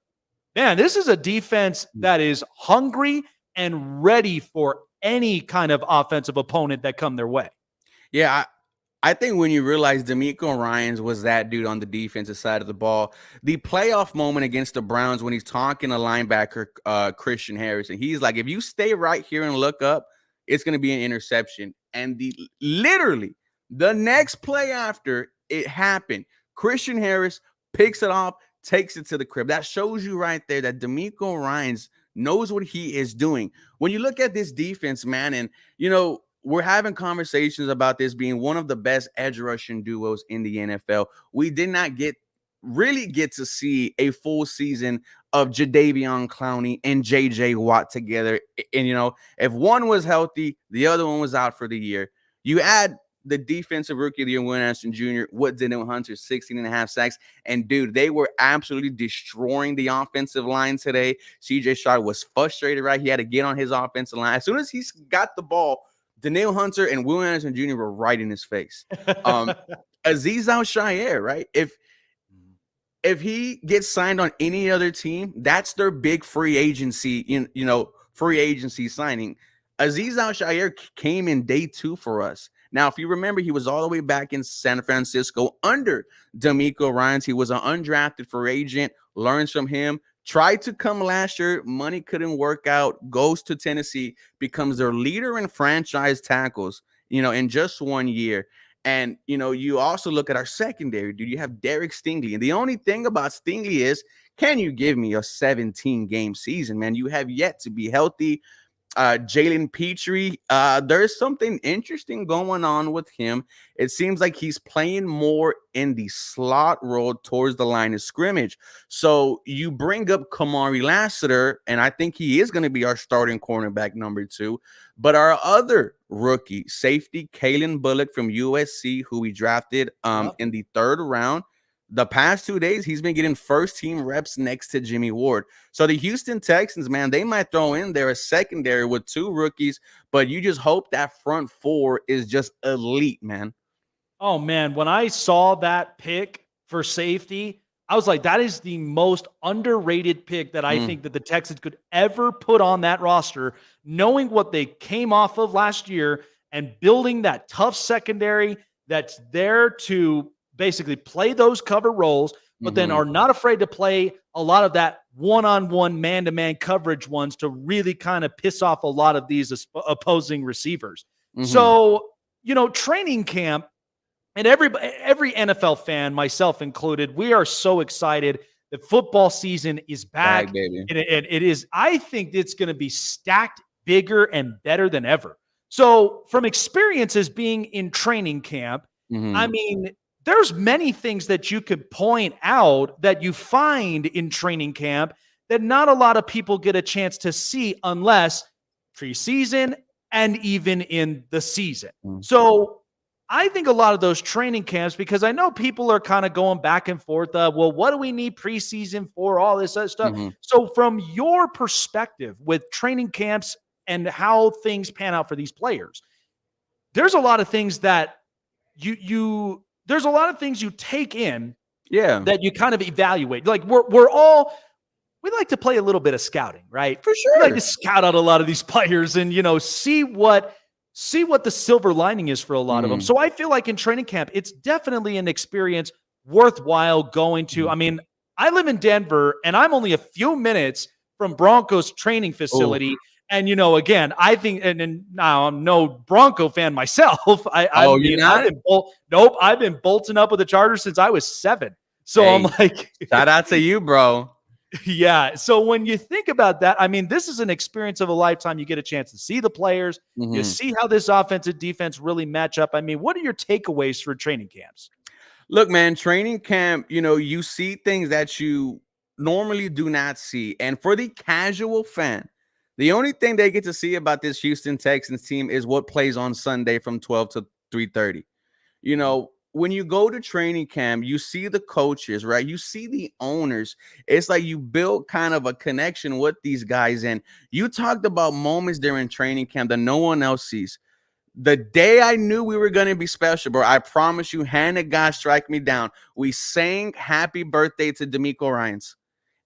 man, this is a defense that is hungry and ready for any kind of offensive opponent that come their way. Yeah, I think when you realize D'Amico Ryans was that dude on the defensive side of the ball, the playoff moment against the Browns when he's talking to linebacker Christian Harris, and he's like, if you stay right here and look up, it's going to be an interception. And literally the next play after it happened, Christian Harris picks it off, takes it to the crib. That shows you right there that D'Amico Ryans knows what he is doing. When you look at this defense, man, and, we're having conversations about this being one of the best edge rushing duos in the NFL. We did not really get to see a full season of Jadeveon Clowney and J.J. Watt together. And, if one was healthy, the other one was out for the year. You add the defensive rookie of the year, Will Anderson Jr., what Danielle Hunter, 16.5 sacks. And, dude, they were absolutely destroying the offensive line today. C.J. Stroud was frustrated, right? He had to get on his offensive line. As soon as he got the ball, Danielle Hunter and Will Anderson Jr. were right in his face. Azeez Al-Shaair, right? If he gets signed on any other team, that's their big free agency, free agency signing. Azeez Al-Shaair came in day 2 for us. Now, if you remember, he was all the way back in San Francisco under D'Amico Ryans. He was an undrafted free agent, learns from him. Tried to come last year, money couldn't work out, goes to Tennessee, becomes their leader in franchise tackles, in just 1 year. And, you also look at our secondary, dude. You have Derek Stingley. And the only thing about Stingley is, can you give me a 17-game season, man? You have yet to be healthy. Jalen Petrie, there's something interesting going on with him. It seems like he's playing more in the slot role towards the line of scrimmage. So you bring up Kamari Lassiter, and I think he is going to be our starting cornerback number 2. But our other rookie, safety, Kalen Bullock from USC, who we drafted in the 3rd round, the past 2 days, he's been getting first team reps next to Jimmy Ward. So the Houston Texans, man, they might throw in there a secondary with 2 rookies, but you just hope that front 4 is just elite, man. Oh, man, when I saw that pick for safety, I was like, that is the most underrated pick that I think that the Texans could ever put on that roster, knowing what they came off of last year and building that tough secondary that's there to basically play those cover roles, but then are not afraid to play a lot of that one-on-one, man-to-man coverage ones to really kind of piss off a lot of these opposing receivers. So, training camp, and every NFL fan, myself included, we are so excited that football season is back. Baby. And it is, I think it's going to be stacked bigger and better than ever. So from experiences being in training camp, I mean, there's many things that you could point out that you find in training camp that not a lot of people get a chance to see unless preseason and even in the season. So I think a lot of those training camps, because I know people are kind of going back and forth, well, what do we need preseason for, all this other stuff? So from your perspective with training camps and how things pan out for these players, there's a lot of things that there's a lot of things you take in that you kind of evaluate. Like we like to play a little bit of scouting, right? For sure. We like to scout out a lot of these players and, see what the silver lining is for a lot of them. So I feel like in training camp, it's definitely an experience worthwhile going to. I mean, I live in Denver and I'm only a few minutes from Broncos training facility. And, again, I think, and now I'm no Bronco fan myself. You're not? I've been bolting up with the Chargers since I was 7. So I'm like, shout out to you, bro. Yeah. So when you think about that, I mean, this is an experience of a lifetime. You get a chance to see the players. You see how this offensive defense really match up. I mean, what are your takeaways for training camps? Look, man, training camp, you see things that you normally do not see. And for the casual fan, the only thing they get to see about this Houston Texans team is what plays on Sunday from 12 to 3:30. When you go to training camp, you see the coaches, right? You see the owners. It's like you build kind of a connection with these guys. And you talked about moments during training camp that no one else sees. The day I knew we were going to be special, bro, I promise you, hand of God strike me down. We sang happy birthday to D'Amico Ryans.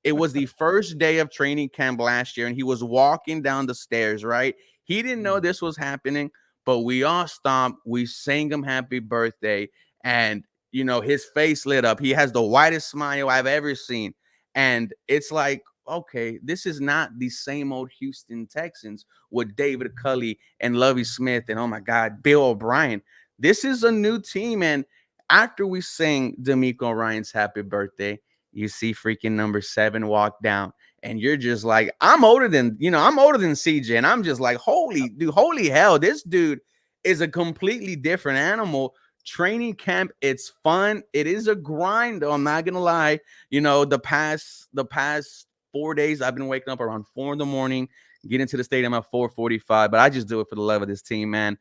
It was the first day of training camp last year, and he was walking down the stairs, right? He didn't know this was happening, but we all stopped. We sang him happy birthday. And, his face lit up. He has the whitest smile I've ever seen. And it's like, okay, this is not the same old Houston Texans with David Culley and Lovie Smith and, oh, my God, Bill O'Brien. This is a new team. And after we sing D'Amico Ryans happy birthday, you see freaking number 7 walk down. And you're just like, I'm older than CJ. And I'm just like, holy hell, this dude is a completely different animal. Training camp, it's fun. It is a grind, though. I'm not gonna lie. The past 4 days, I've been waking up around 4 a.m, getting to the stadium at 4:45. But I just do it for the love of this team, man.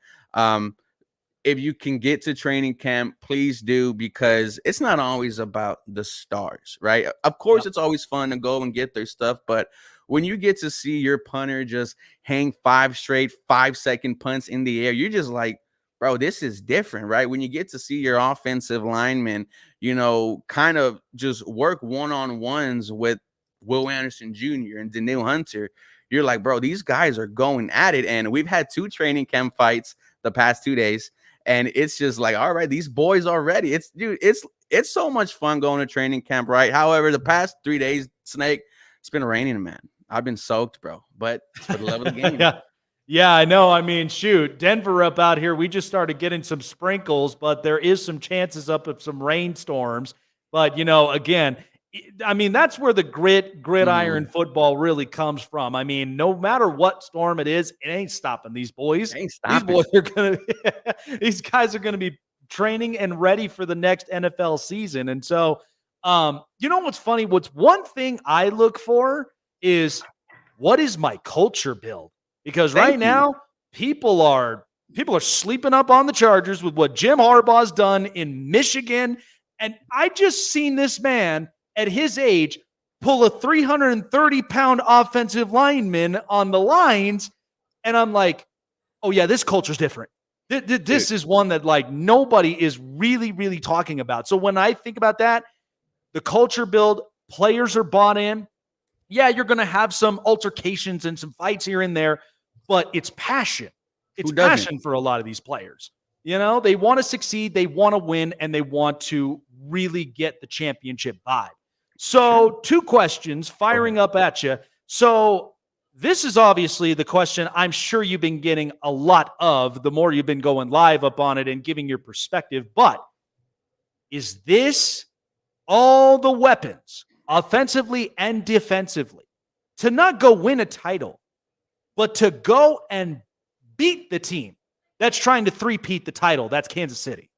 If you can get to training camp, please do, because it's not always about the stars, right? Of course, It's always fun to go and get their stuff, but when you get to see your punter just hang 5 straight 5-second punts in the air, you're just like, bro, this is different, right? When you get to see your offensive linemen, kind of just work one-on-ones with Will Anderson Jr. and Daniil Hunter, you're like, bro, these guys are going at it. And we've had 2 training camp fights the past 2 days. And it's just like, all right, these boys are ready. It's so much fun going to training camp, right? However, the past 3 days, Snake, it's been raining, man. I've been soaked, bro. But it's for the love of the game. Yeah, I know. I mean, shoot, Denver up out here, we just started getting some sprinkles, but there is some chances up of some rainstorms. But, again, I mean, that's where the gridiron football really comes from. I mean, no matter what storm it is, it ain't stopping these boys. These boys are these guys are gonna be training and ready for the next NFL season. And so, what's funny? What's one thing I look for is, what is my culture build? Because right now, people are sleeping up on the Chargers with what Jim Harbaugh's done in Michigan And I just seen this man at his age pull a 330-pound offensive lineman on the lines. And I'm like, oh, yeah, this culture's different. This is one that like nobody is really, really talking about. So when I think about that, the culture build, players are bought in. Yeah, you're going to have some altercations and some fights here and there, but it's passion. It's passion for a lot of these players. You know, they want to succeed, they want to win, and they want to really get the championship vibe. So, two questions firing up at you. So, this is obviously the question I'm sure you've been getting a lot of the more you've been going live up on it and giving your perspective. But is this all the weapons, offensively and defensively, to not go win a title, but to go and beat the team that's trying to three-peat the title? That's Kansas City.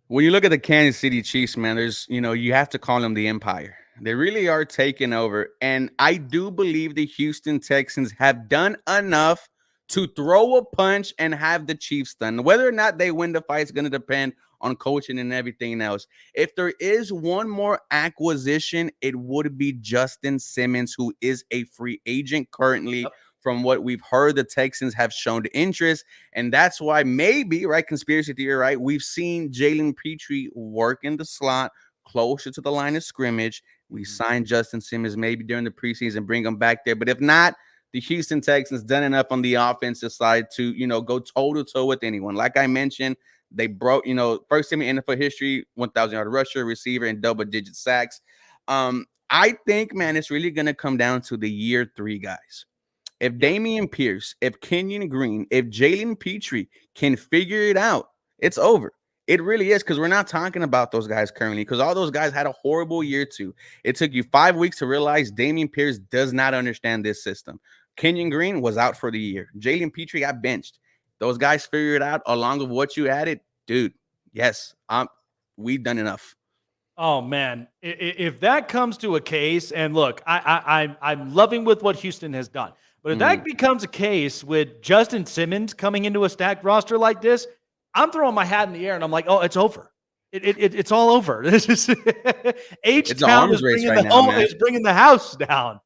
When you look at the Kansas City Chiefs, man, there's, you have to call them the empire. They really are taking over. And I do believe the Houston Texans have done enough to throw a punch and have the Chiefs done. Whether or not they win the fight is going to depend on coaching and everything else. If there is one more acquisition, it would be Justin Simmons, who is a free agent currently. Yep. From what we've heard, the Texans have shown interest, and that's why maybe, right, conspiracy theory, right, we've seen Jalen Petrie work in the slot closer to the line of scrimmage. We signed Justin Simmons maybe during the preseason, bring him back there. But if not, the Houston Texans done enough on the offensive side to, go toe-to-toe with anyone. Like I mentioned, they broke, first team in NFL history, 1,000-yard rusher, receiver, and double-digit sacks. I think, man, it's really going to come down to the year 3 guys. If Dameon Pierce, if Kenyon Green, if Jalen Petrie can figure it out, it's over. It really is, because we're not talking about those guys currently, because all those guys had a horrible year too. It took you 5 weeks to realize Dameon Pierce does not understand this system. Kenyon Green was out for the year. Jalen Petrie got benched. Those guys figured it out along with what you added. Dude, yes, we've done enough. Oh, man, if that comes to a case, and look, I'm loving with what Houston has done. But if that becomes a case with Justin Simmons coming into a stacked roster like this, I'm throwing my hat in the air and I'm like, oh, it's over. It's all over. This is H-Town is bringing the house down.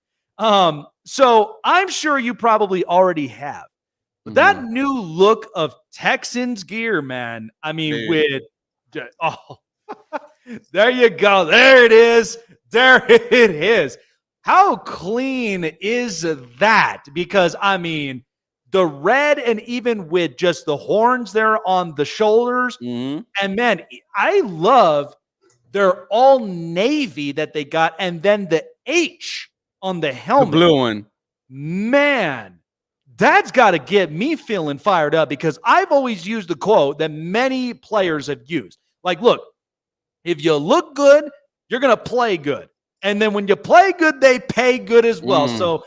So I'm sure you probably already have. But that new look of Texans gear, man, I mean, there you go. There it is. There it is. How clean is that? Because, I mean, the red and even with just the horns there on the shoulders. And, man, I love their all navy that they got. And then the H on the helmet. The blue one. Man, that's got to get me feeling fired up, because I've always used the quote that many players have used. Like, look, if you look good, you're going to play good. And then when you play good, they pay good as well. So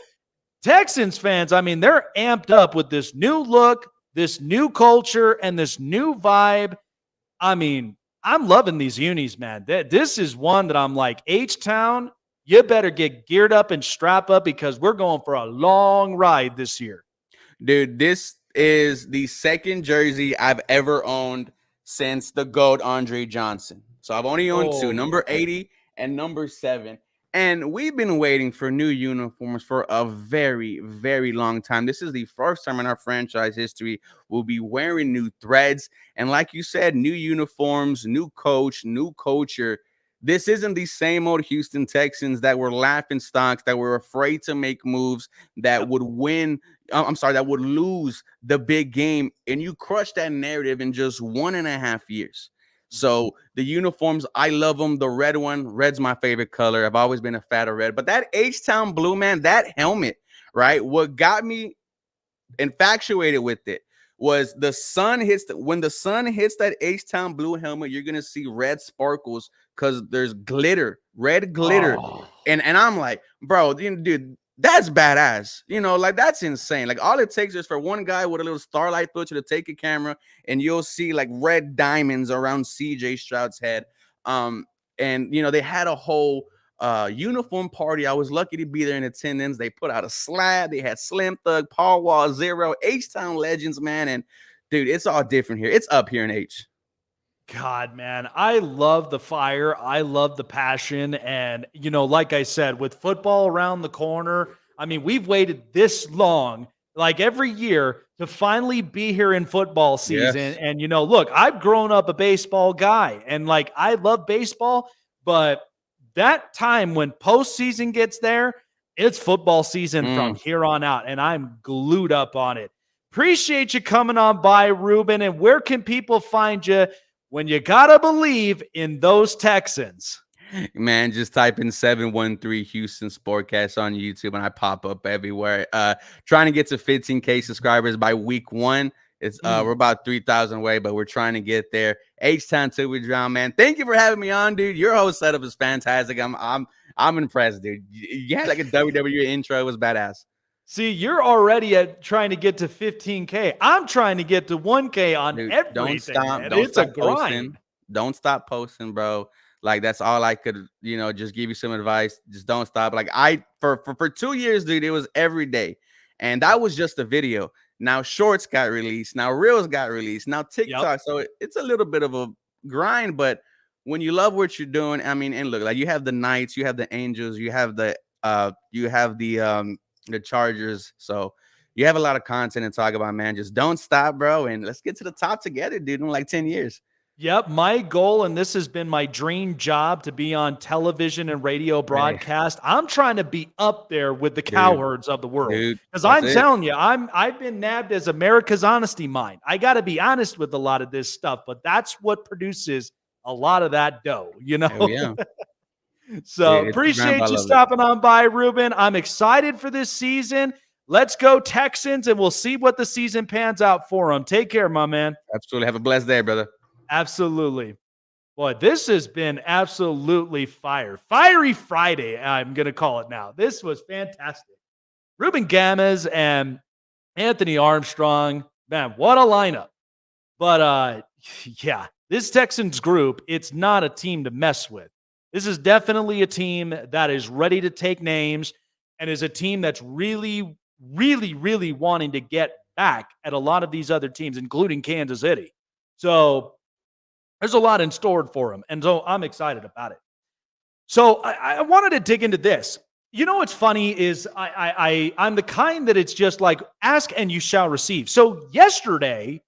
Texans fans, I mean, they're amped up with this new look, this new culture, and this new vibe. I mean, I'm loving these unis, man. This is one that I'm like, H-Town, you better get geared up and strap up, because we're going for a long ride this year. Dude, this is the second jersey I've ever owned since the GOAT Andre Johnson. So I've only owned 2, number 80 and number 7. And we've been waiting for new uniforms for a very, very long time. This is the first time in our franchise history we'll be wearing new threads. And like you said, new uniforms, new coach, new culture. This isn't the same old Houston Texans that were laughing stocks, that were afraid to make moves, that would that would lose the big game. And you crushed that narrative in just 1.5 years. So the uniforms, I love them. The red one, red's my favorite color. I've always been a fan of red. But that H-Town blue, man, that helmet, right? What got me infatuated with it was the sun hits. When the sun hits that H-Town blue helmet, you're gonna see red sparkles because there's glitter, red glitter, and I'm like, bro, dude. That's badass. Like, that's insane. Like, all it takes is for one guy with a little starlight filter to take a camera, and you'll see like red diamonds around CJ Stroud's head. And they had a whole uniform party. I was lucky to be there in attendance. They put out a slab. They had Slim Thug, Paul Wall, Zero, H-Town legends, man. And dude, it's all different here. It's up here in H. God, man, I love the fire. I love the passion. And, like I said, with football around the corner, I mean, we've waited this long, like every year, to finally be here in football season. Yes. And, look, I've grown up a baseball guy and like I love baseball, but that time when postseason gets there, it's football season from Mm. here on out. And I'm glued up on it. Appreciate you coming on by, Ruben. And where can people find you when you gotta believe in those Texans? Man, just type in 713 Houston Sportcast on YouTube and I pop up everywhere. Trying to get to 15K subscribers by week 1. It's we're about 3,000 away, but we're trying to get there. H-Town till we drown, man. Thank you for having me on, dude. Your whole setup is fantastic. I'm impressed, dude. You had like a WWE intro. It was badass. See, you're already trying to get to 15K. I'm trying to get to 1K on Dude, everything. don't stop. Man. Don't It's stop a grind. posting. Don't stop posting, bro. Like that's all I could, just give you some advice. Just don't stop. Like for 2 years, dude, it was every day, and that was just a video. Now shorts got released. Now reels got released. Now TikTok. So it's a little bit of a grind, but when you love what you're doing, I mean, and look, like you have the Knights, you have the Angels, you have the Chargers. So you have a lot of content to talk about, man. Just don't stop, bro. And let's get to the top together, dude, in like 10 years. Yep. My goal, and this has been my dream job, to be on television and radio broadcast. I'm trying to be up there with the cowherds of the world. Because I'm telling you, I've been nabbed as America's honesty mind. I got to be honest with a lot of this stuff, but that's what produces a lot of that dough, Oh, yeah. So appreciate you stopping on by, Ruben. I'm excited for this season. Let's go Texans, and we'll see what the season pans out for them. Take care, my man. Absolutely. Have a blessed day, brother. Absolutely. Boy, this has been absolutely Fiery Friday, I'm going to call it now. This was fantastic. Ruben Gamez and Anthony Armstrong. Man, what a lineup. But, yeah, this Texans group, it's not a team to mess with. This is definitely a team that is ready to take names and is a team that's really, really, really wanting to get back at a lot of these other teams, including Kansas City. So there's a lot in store for them, and so I'm excited about it. So I wanted to dig into this. What's funny is I'm the kind that it's just like, ask and you shall receive. So yesterday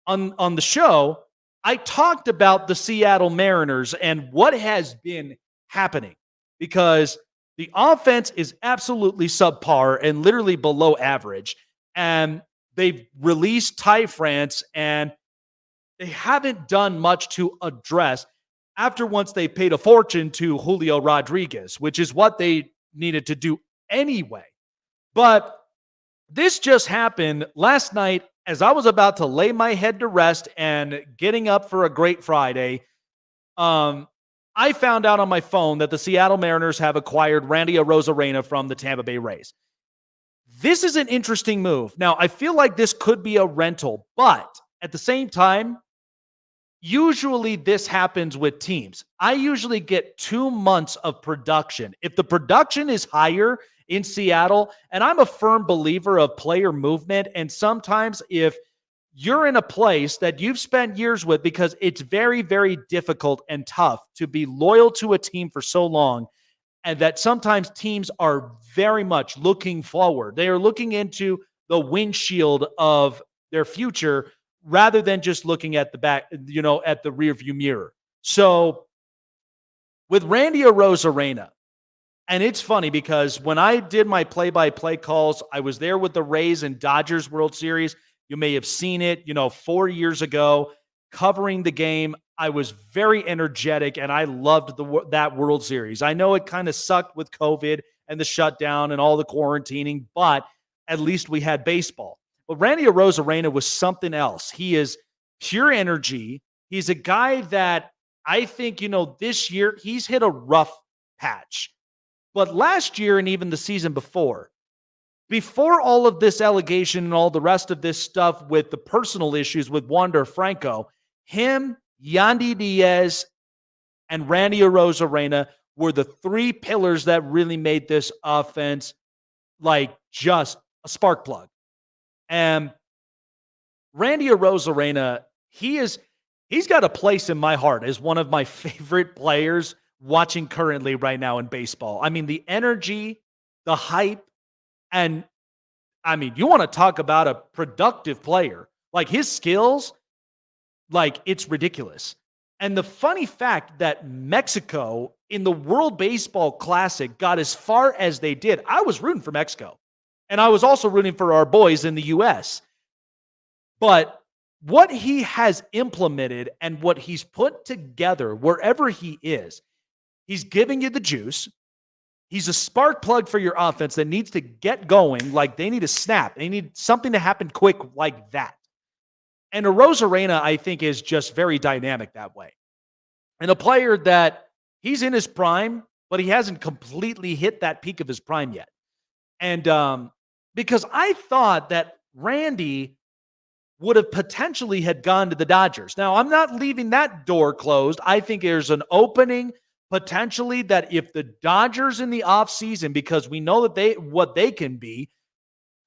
on the show, I talked about the Seattle Mariners and what has been happening, because the offense is absolutely subpar and literally below average. And they've released Ty France, and they haven't done much to address after once they paid a fortune to Julio Rodriguez, which is what they needed to do anyway. But this just happened last night as I was about to lay my head to rest and getting up for a great Friday. I found out on my phone that the Seattle Mariners have acquired Randy Arozarena from the Tampa Bay Rays. This is an interesting move. Now, I feel like this could be a rental, but at the same time, usually this happens with teams. I usually get 2 months of production. If the production is higher in Seattle, and I'm a firm believer of player movement, and sometimes if you're in a place that you've spent years with, because it's very, very difficult and tough to be loyal to a team for so long, and that sometimes teams are very much looking forward. They are looking into the windshield of their future rather than just looking at the back, at the rearview mirror. So with Randy Arozarena, and it's funny because when I did my play-by-play calls, I was there with the Rays and Dodgers World Series. You may have seen it, 4 years ago, covering the game. I was very energetic, and I loved that World Series. I know it kind of sucked with COVID and the shutdown and all the quarantining, but at least we had baseball. But Randy Arozarena was something else. He is pure energy. He's a guy that I think, this year he's hit a rough patch. But last year and even the season before all of this allegation and all the rest of this stuff with the personal issues with Wander Franco, him, Yandy Diaz, and Randy Arozarena were the 3 pillars that really made this offense like just a spark plug. And Randy Arozarena, he is he's got a place in my heart as one of my favorite players watching currently right now in baseball. I mean, the energy, the hype, and I mean, you want to talk about a productive player. Like his skills, like it's ridiculous. And the funny fact that Mexico in the World Baseball Classic got as far as they did, I was rooting for Mexico. And I was also rooting for our boys in the U.S. But what he has implemented and what he's put together wherever he is, he's giving you the juice. He's a spark plug for your offense that needs to get going. Like they need a snap. They need something to happen quick like that. And Arozarena, I think, is just very dynamic that way. And a player that he's in his prime, but he hasn't completely hit that peak of his prime yet. And because I thought that Randy would have potentially had gone to the Dodgers. Now, I'm not leaving that door closed. I think there's an opening potentially that if the Dodgers in the offseason, because we know that what they can be,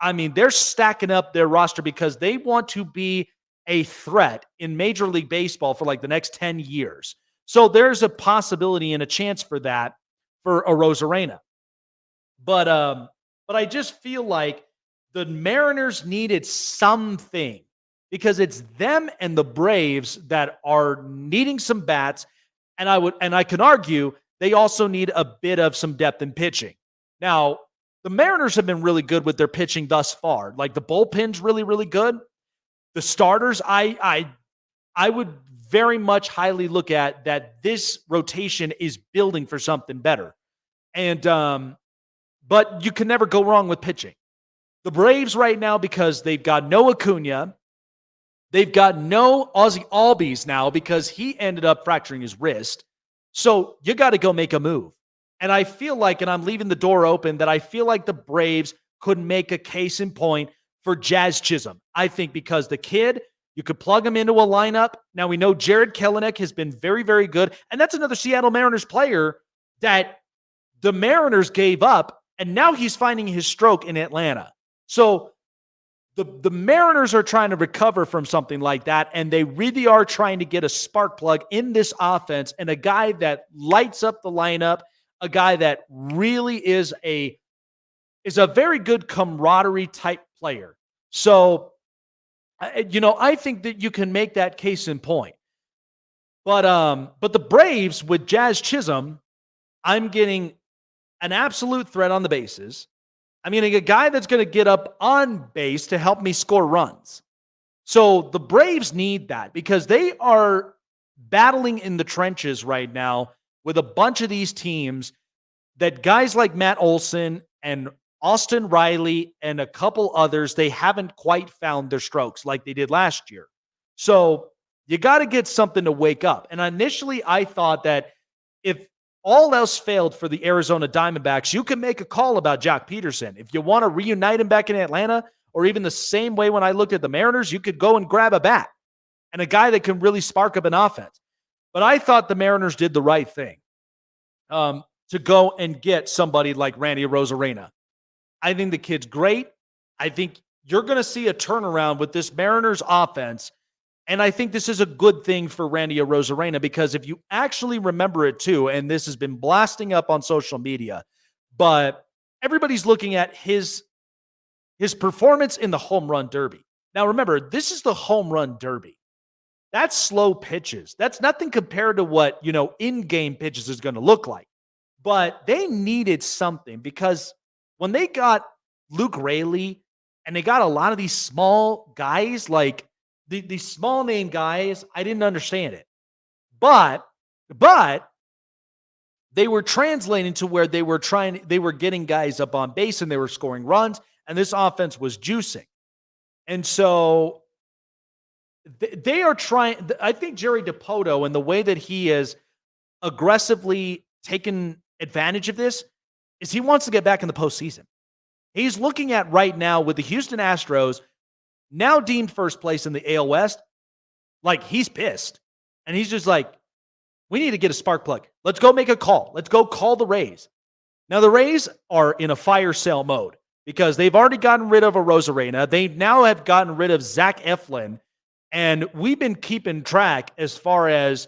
I mean, they're stacking up their roster because they want to be a threat in Major League Baseball for like the next 10 years. So there's a possibility and a chance for that for Arozarena. But I just feel like the Mariners needed something because it's them and the Braves that are needing some bats. And I can argue they also need a bit of some depth in pitching. Now, the Mariners have been really good with their pitching thus far. Like the bullpen's really, really good. The starters, I would very much highly look at that this rotation is building for something better. And but you can never go wrong with pitching. The Braves right now, because they've got no Acuna, they've got no Ozzie Albies now because he ended up fracturing his wrist. So you got to go make a move. And I feel like, and I'm leaving the door open, that I feel like the Braves could make a case in point for Jazz Chisholm. I think because the kid, you could plug him into a lineup. Now we know Jared Kelenic has been very, very good. And that's another Seattle Mariners player that the Mariners gave up, and now he's finding his stroke in Atlanta. So the Mariners are trying to recover from something like that, and they really are trying to get a spark plug in this offense and a guy that lights up the lineup, a guy that really is a very good camaraderie type player. So, I think that you can make that case in point. But the Braves with Jazz Chisholm, I'm getting an absolute threat on the bases. I'm getting a guy that's going to get up on base to help me score runs. So the Braves need that because they are battling in the trenches right now with a bunch of these teams that guys like Matt Olson and Austin Riley and a couple others, they haven't quite found their strokes like they did last year. So you got to get something to wake up. And initially I thought that if all else failed for the Arizona Diamondbacks, you can make a call about Jock Peterson. If you want to reunite him back in Atlanta, or even the same way when I looked at the Mariners, you could go and grab a bat and a guy that can really spark up an offense. But I thought the Mariners did the right thing to go and get somebody like Randy Arozarena. I think the kid's great. I think you're going to see a turnaround with this Mariners offense. And I think this is a good thing for Randy Arozarena because if you actually remember it too, and this has been blasting up on social media, but everybody's looking at his performance in the home run derby. Now remember, this is the home run derby. That's slow pitches. That's nothing compared to what, in-game pitches is going to look like. But they needed something because when they got Luke Raley and they got a lot of these small guys like these small name guys, I didn't understand it. But they were translating to where they were getting guys up on base and they were scoring runs, and this offense was juicing. And so they are trying. I think Jerry DiPoto and the way that he is aggressively taken advantage of this is he wants to get back in the postseason. He's looking at right now with the Houston Astros, now deemed first place in the AL West, like he's pissed. And he's just like, we need to get a spark plug. Let's go make a call. Let's go call the Rays. Now, the Rays are in a fire sale mode because they've already gotten rid of Arozarena. They now have gotten rid of Zach Eflin. And we've been keeping track as far as,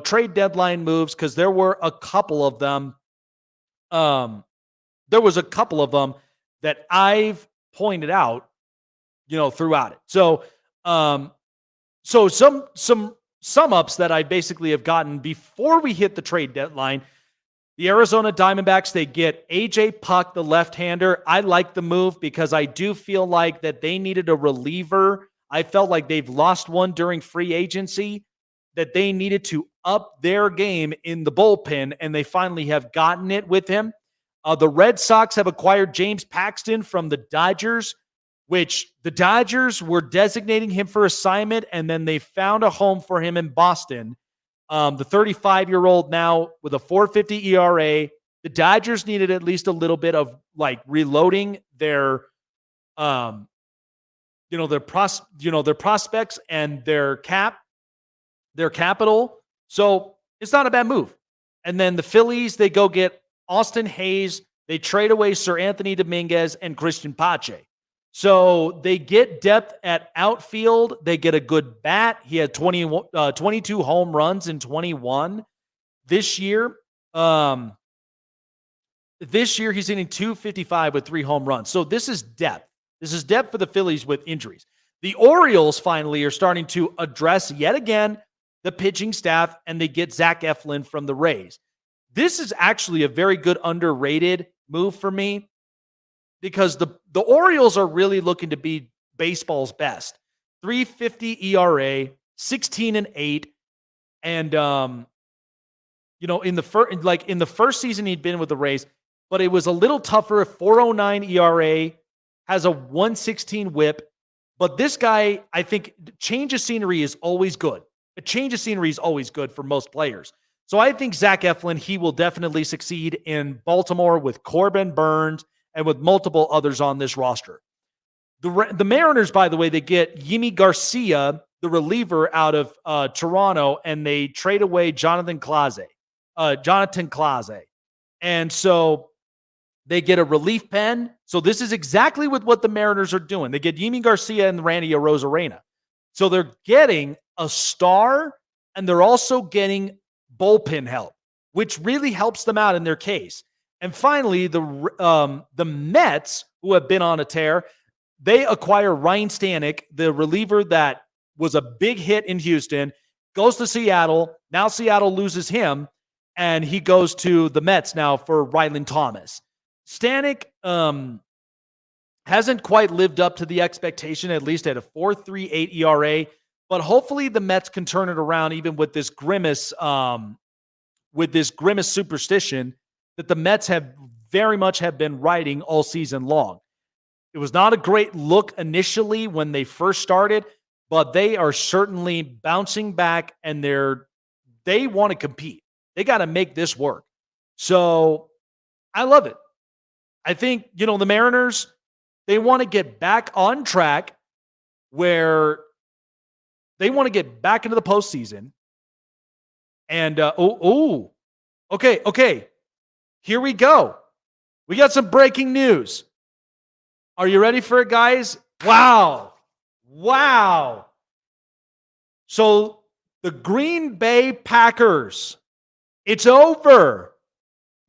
trade deadline moves, because there were a couple of them. There was a couple of them that I've pointed out, throughout it. So, some sum ups that I basically have gotten before we hit the trade deadline. The Arizona Diamondbacks, they get AJ Puck, the left-hander. I like the move because I do feel like that they needed a reliever. I felt like they've lost one during free agency, that they needed to up their game in the bullpen, and they finally have gotten it with him. The Red Sox have acquired James Paxton from the Dodgers, which the Dodgers were designating him for assignment, and then they found a home for him in Boston. The 35-year-old now with a 4.50 ERA. The Dodgers needed at least a little bit of reloading their, their prospects and their capital. So it's not a bad move. And then the Phillies, they go get Austin Hayes. They trade away Sir Anthony Dominguez and Christian Pache. So they get depth at outfield. They get a good bat. He had 22 home runs in 21 this year. This year he's hitting .255 with 3 home runs. So this is depth. This is depth for the Phillies with injuries. The Orioles finally are starting to address yet again the pitching staff, and they get Zach Eflin from the Rays. This is actually a very good underrated move for me, because the Orioles are really looking to be baseball's best. 3.50 ERA, 16-8, and in the first season he'd been with the Rays, but it was a little tougher. 4.09 ERA, has a 1.16 WHIP. But this guy, I think, change of scenery is always good. A change of scenery is always good for most players. So I think Zach Eflin, he will definitely succeed in Baltimore with Corbin Burns and with multiple others on this roster. The Mariners, by the way, they get Yimi Garcia, the reliever out of Toronto, and they trade away Jonathan Clase. And so they get a relief pen. So this is exactly what the Mariners are doing. They get Yimi Garcia and Randy Arozarena. So they're getting a star, and they're also getting bullpen help, which really helps them out in their case. And finally, the Mets, who have been on a tear, they acquire Ryan Stanek, the reliever that was a big hit in Houston, goes to Seattle. Now Seattle loses him, and he goes to the Mets now for Ryland Thomas. Stanek hasn't quite lived up to the expectation, at least at a 4.38 ERA, but hopefully the Mets can turn it around, even with this grimace superstition that the Mets have very much have been riding all season long. It was not a great look initially when they first started, but they are certainly bouncing back, and they want to compete. They got to make this work. So I love it. I think, the Mariners, they want to get back on track where they want to get back into the postseason. And, okay. Here we go. We got some breaking news. Are you ready for it, guys? Wow. So the Green Bay Packers, it's over.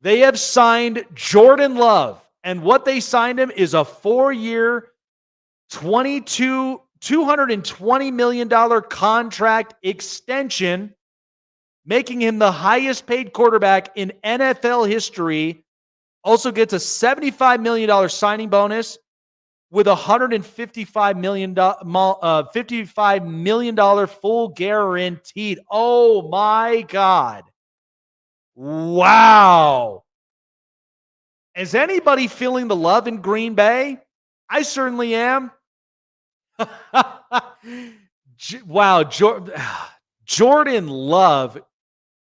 They have signed Jordan Love. And what they signed him is a 4-year, $220 million contract extension, making him the highest paid quarterback in NFL history. Also gets a $75 million signing bonus with $155 million full guaranteed. Oh my God. Wow. Is anybody feeling the love in Green Bay? I certainly am. Wow. Jordan Love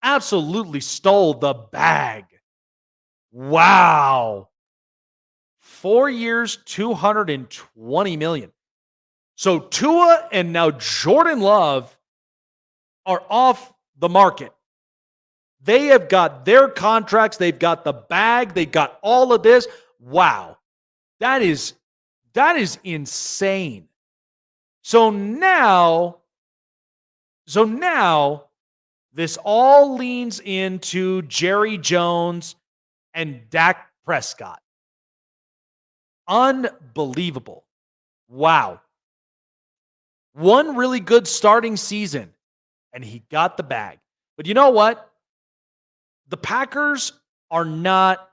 absolutely stole the bag. Wow. 4 years, $220 million. So Tua and now Jordan Love are off the market. They have got their contracts. They've got the bag. They got all of this. Wow. That is insane. So now So now this all leans into Jerry Jones and Dak Prescott. Unbelievable. Wow. One really good starting season, and he got the bag. But you know what? The Packers are not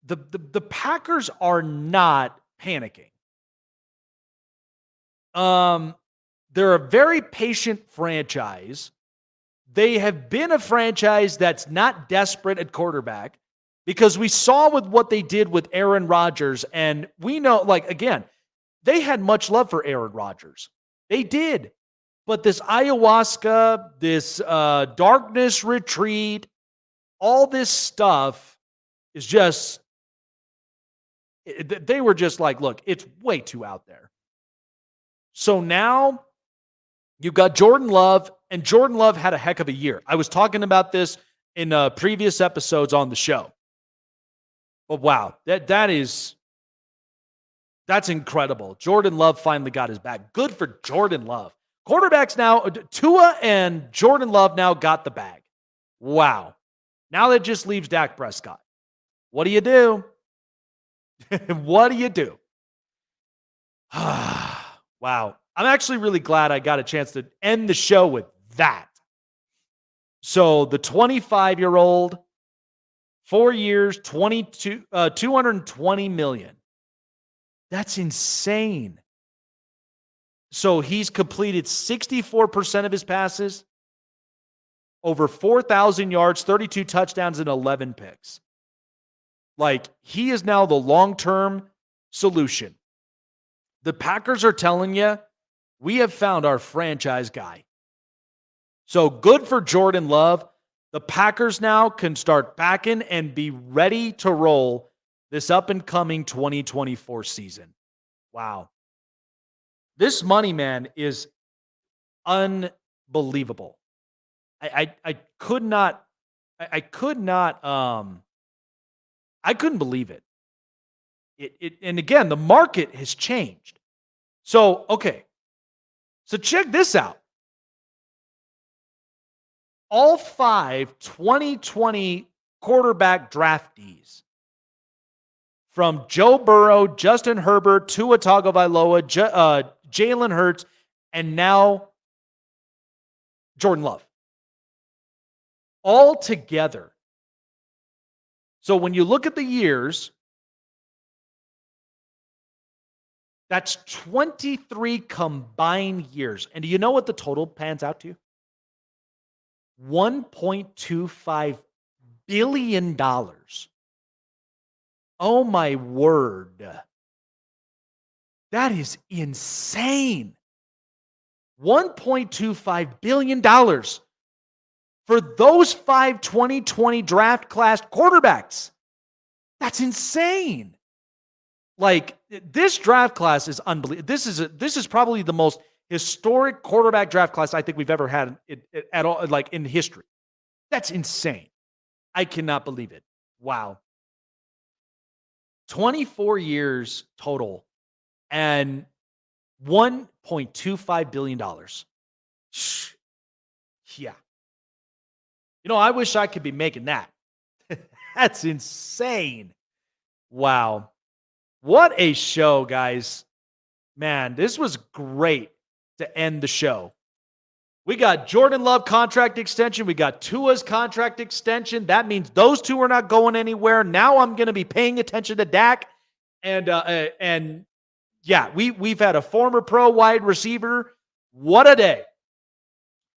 the Packers are not panicking. They're a very patient franchise. They have been a franchise that's not desperate at quarterback because we saw with what they did with Aaron Rodgers, and we know, again, they had much love for Aaron Rodgers. They did. But this ayahuasca, this darkness retreat, all this stuff is just, they were just like, look, it's way too out there. So now you've got Jordan Love, and Jordan Love had a heck of a year. I was talking about this in previous episodes on the show. But wow, that's incredible. Jordan Love finally got his bag. Good for Jordan Love. Quarterbacks now, Tua and Jordan Love now got the bag. Wow. Now that just leaves Dak Prescott. What do you do? What do you do? Wow. I'm actually really glad I got a chance to end the show with that. So the 25-year-old, 4 years, $220 million. That's insane. So he's completed 64% of his passes, over 4,000 yards, 32 touchdowns, and 11 picks. He is now the long-term solution. The Packers are telling you, we have found our franchise guy. So good for Jordan Love. The Packers now can start backing and be ready to roll this up-and-coming 2024 season. Wow. This money, man, is unbelievable. I couldn't believe it. And again, the market has changed. So, okay. So check this out. All 5 2020 quarterback draftees, from Joe Burrow, Justin Herbert, Tua Tagovailoa, Jalen Hurts, and now Jordan Love. All together. So when you look at the years, that's 23 combined years. And do you know what the total pans out to? $1.25 billion. Oh my word. That is insane. $1.25 billion for those 5 2020 draft class quarterbacks. That's insane. This draft class is unbelievable. This is probably the most historic quarterback draft class I think we've ever had at all, in history. That's insane. I cannot believe it. Wow. 24 years total and $1.25 billion. Yeah. I wish I could be making that. That's insane. Wow. What a show, guys. Man, this was great to end the show. We got Jordan Love contract extension. We got Tua's contract extension. That means those two are not going anywhere. Now I'm going to be paying attention to Dak. And yeah, we've had a former pro wide receiver. What a day.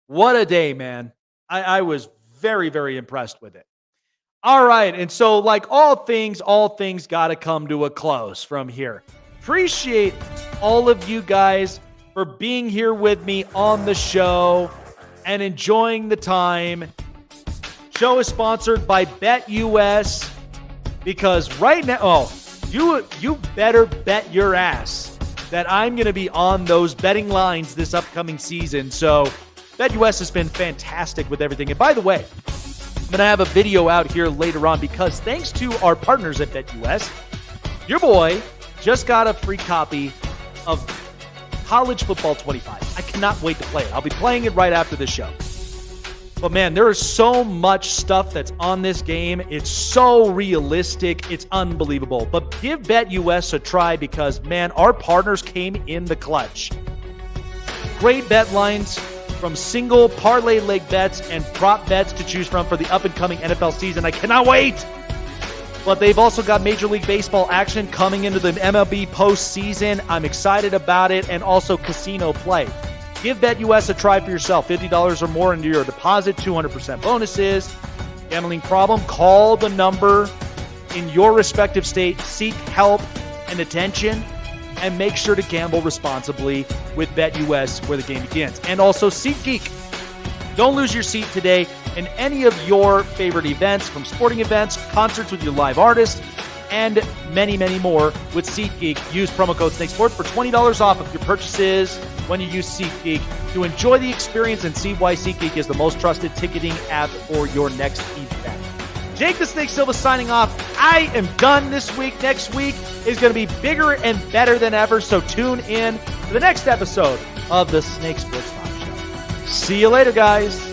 What a day, man. I was very, very impressed with it. All right. And so all things got to come to a close from here. Appreciate all of you guys for being here with me on the show and enjoying the time. Show is sponsored by BetUS, because right now, you better bet your ass that I'm going to be on those betting lines this upcoming season. So BetUS has been fantastic with everything. And by the way, I'm going to have a video out here later on because thanks to our partners at BetUS, your boy just got a free copy of College Football 25. I cannot wait to play it. I'll be playing it right after the show. But man, there is so much stuff that's on this game. It's so realistic. It's unbelievable. But give BetUS a try because, man, our partners came in the clutch. Great bet lines from single parlay leg bets and prop bets to choose from for the up-and-coming NFL season. I cannot wait! But they've also got Major League Baseball action coming into the MLB postseason. I'm excited about it, and also casino play. Give BetUS a try for yourself. $50 or more into your deposit, 200% bonuses. Gambling problem? Call the number in your respective state. Seek help and attention. And make sure to gamble responsibly with BetUS where the game begins. And also SeatGeek. Don't lose your seat today in any of your favorite events, from sporting events, concerts with your live artists, and many, many more with SeatGeek. Use promo code SnakeSports for $20 off of your purchases when you use SeatGeek to enjoy the experience and see why SeatGeek is the most trusted ticketing app for your next event. Jake the Snake Silva signing off. I am done this week. Next week is going to be bigger and better than ever, so tune in to the next episode of the Snake Sports Talk Show. See you later, guys.